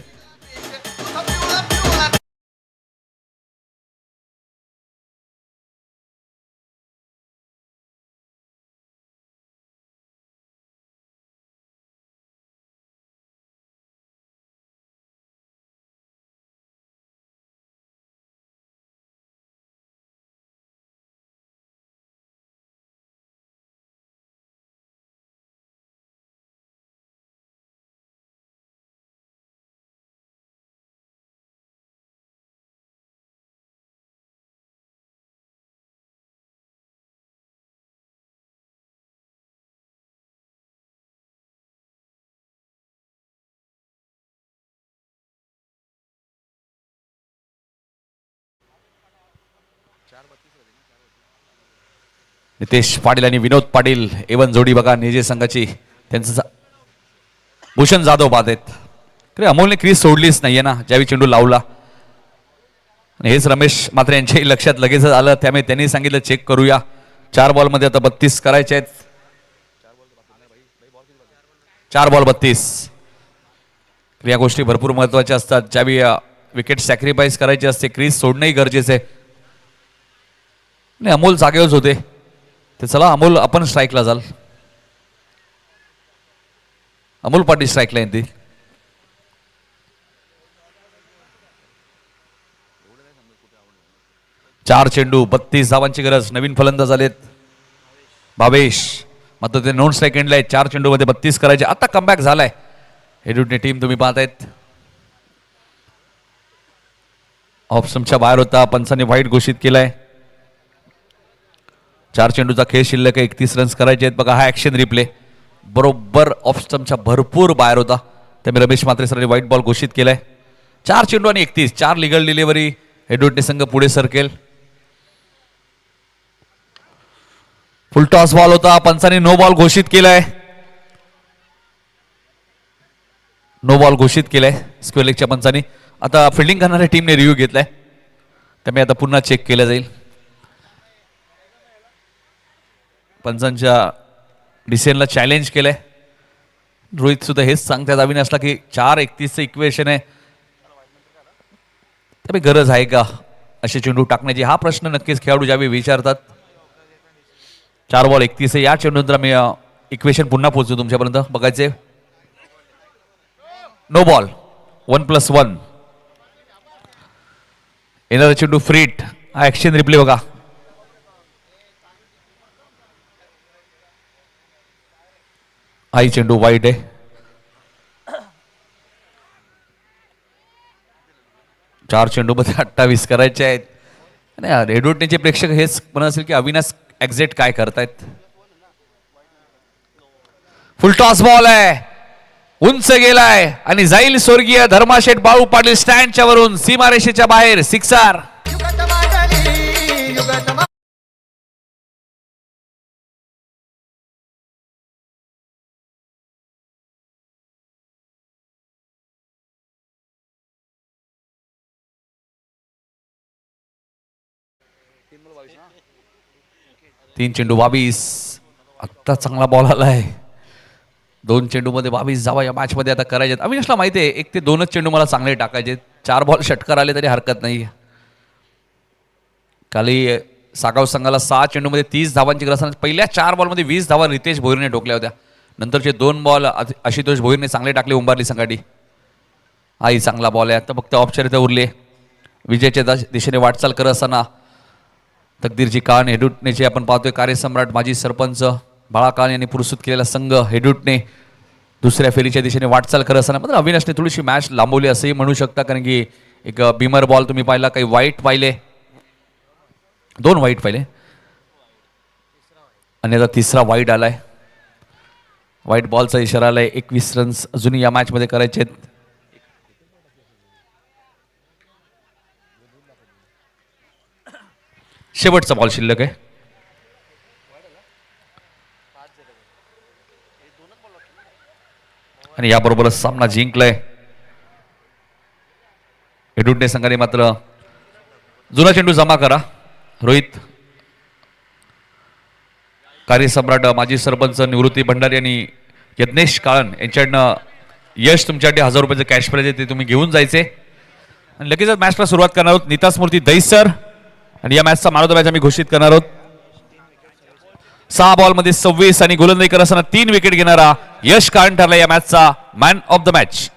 नितेश पाटील आणि विनोद पाटील एवन जोडी बघा निजे संघाची. त्यांचं भूषण जाधव बाद आहेत. अमोलने क्रीज सोडलीच नाहीये ना ज्यावेळी चेंडू लावला. आणि हेच रमेश मात्र यांच्याही लक्षात लगेच आलं, त्यामुळे त्यांनी सांगितलं चेक करूया. 4 बॉलमध्ये आता 32 करायचे आहेत. 4 बॉल 32. या गोष्टी भरपूर महत्वाच्या असतात. ज्यावेळी विकेट सॅक्रिफाईस करायची असते, क्रीज सोडणंही गरजेचं आहे. नाही अमोल जागेवरच होते, ते चला अमोल आपण स्ट्राईकला जाल. अमोल पाटील स्ट्राईकला येते. चार चेंडू 32 धावांची गरज. नवीन फलंदाज आलेत भावेश, मात्र ते नॉन स्ट्राईक एंडला आहे. 4 चेंडूमध्ये 32 करायचे. आता कमबॅक झालाय एडुटने टीम तुम्ही पाहतायत. ऑप्शनच्या बाहेर होता, पंचांनी वाईट घोषित केलाय. 4 चेंडूचा खेळ शिल्लक आहे, 31 रन्स करायचे आहेत. बघा हा ऍक्शन रिप्ले बरोबर ऑफ स्टंपच्या भरपूर बाहेर होता, त्यामुळे रमेश म्हात्रे सरांनी व्हाईट बॉल घोषित केलाय. 4 चेंडू आणि 31, 4 लिगल डिलिव्हरी. एडुटने संघ पुढे सरकेल. फुल टॉस बॉल होता, पंचांनी नो बॉल घोषित केलाय. नो बॉल घोषित केलाय स्क्वेअर लेगच्या पंचांनी. आता फिल्डिंग करणाऱ्या टीमने रिव्ह्यू घेतलाय, त्यामुळे आता पुन्हा चेक केलं जाईल. पंचांच्या डिसिजनला चॅलेंज केलंय. रोहित सुद्धा हेच सांगतात अविनाशला की 4:31चं इक्वेशन आहे, त्यामुळे गरज आहे का असे चेंडू टाकण्याची, हा प्रश्न नक्कीच खेळाडू ज्यावेळी विचारतात. 4 बॉल 31 या चेंडूनंतर मी इक्वेशन पुन्हा पोहोचू तुमच्यापर्यंत बघायचे. No ball 1+1. येणारा चेंडू फ्रीट, हा ऍक्शन रिप्ले बघा. हाही चेंडू वाईट आहे. चार चेंडूमध्ये 28 करायचे आहेत. आणि रेडवोटनेचे प्रेक्षक हेच म्हणत असेल की अविनाश एक्झिट काय करतायत. फुलटॉस बॉल आहे, उंच गेलाय आणि जाईल स्वर्गीय धर्माशेठ बाळू पाटील स्टँडच्या वरून सीमारेषेच्या बाहेर. सिक्सर. तीन चेंडू 22. आत्ता चांगला बॉल आलाय. 2 चेंडूमध्ये 22 धावा या मॅच मध्ये आता करायचे. अविनाशला माहिती आहे 1 ते 2च चेंडू मला चांगले टाकायचे. 4 बॉल षटकार आले तरी हरकत नाही. खाली सागाव संघाला 6 चेंडूमध्ये 30 धावांची गरज. पहिल्या 4 बॉलमध्ये 20 धावा रितेश भोईरने ठोकल्या होत्या. नंतरचे 2 बॉल आशुतोष भोईरने चांगले टाकले उंबारली संघाटी. हाही चांगला बॉल आहे. आता फक्त औपचारिकता उरली. विजयाच्या दिशेने वाटचाल करत असताना तकदीरची कान हेडुटनेचे आपण पाहतोय. कार्यसम्राट माजी सरपंच बाळा कान यांनी पुरस्कृत केलेला संघ हेडुटने दुसऱ्या फेरीच्या दिशेने वाटचाल करत असताना मात्र अविनाशने थोडीशी मॅच लांबवली असंही म्हणू शकता. कारण की एक बिमर बॉल तुम्ही पाहिला, काही वाईट पाहिले, 2 वाईट पाहिले आणि आता 3रा वाईट आलाय. वाईट बॉलचा इशारा आलाय. 21 रन्स अजूनही या मॅच मध्ये करायचे आहेत. शेवटचा बॉल शिल्लक आहे. आणि याबरोबरच सामना जिंकलाय हेडुटने संघाने. मात्र जुना चेंडू जमा करा. रोहित, कार्यसम्राट माजी सरपंच निवृत्ती भंडारी आणि यज्ञेश काळन यांच्याकडनं यश तुमच्यासाठी 1000 रुपयाचं कॅश प्राइज आहे, ते तुम्ही घेऊन जायचे. आणि लगेचच मॅचला सुरुवात करणार आहोत. नीता स्मृती दैसर आणि या मॅचचा मॅन ऑफ द मॅच आम्ही घोषित करणार आहोत. 6 बॉलमध्ये 26 आणि गोलंदाजी करत असताना 3 विकेट घेणारा यश काळन ठरला या मॅचचा मॅन ऑफ द मॅच.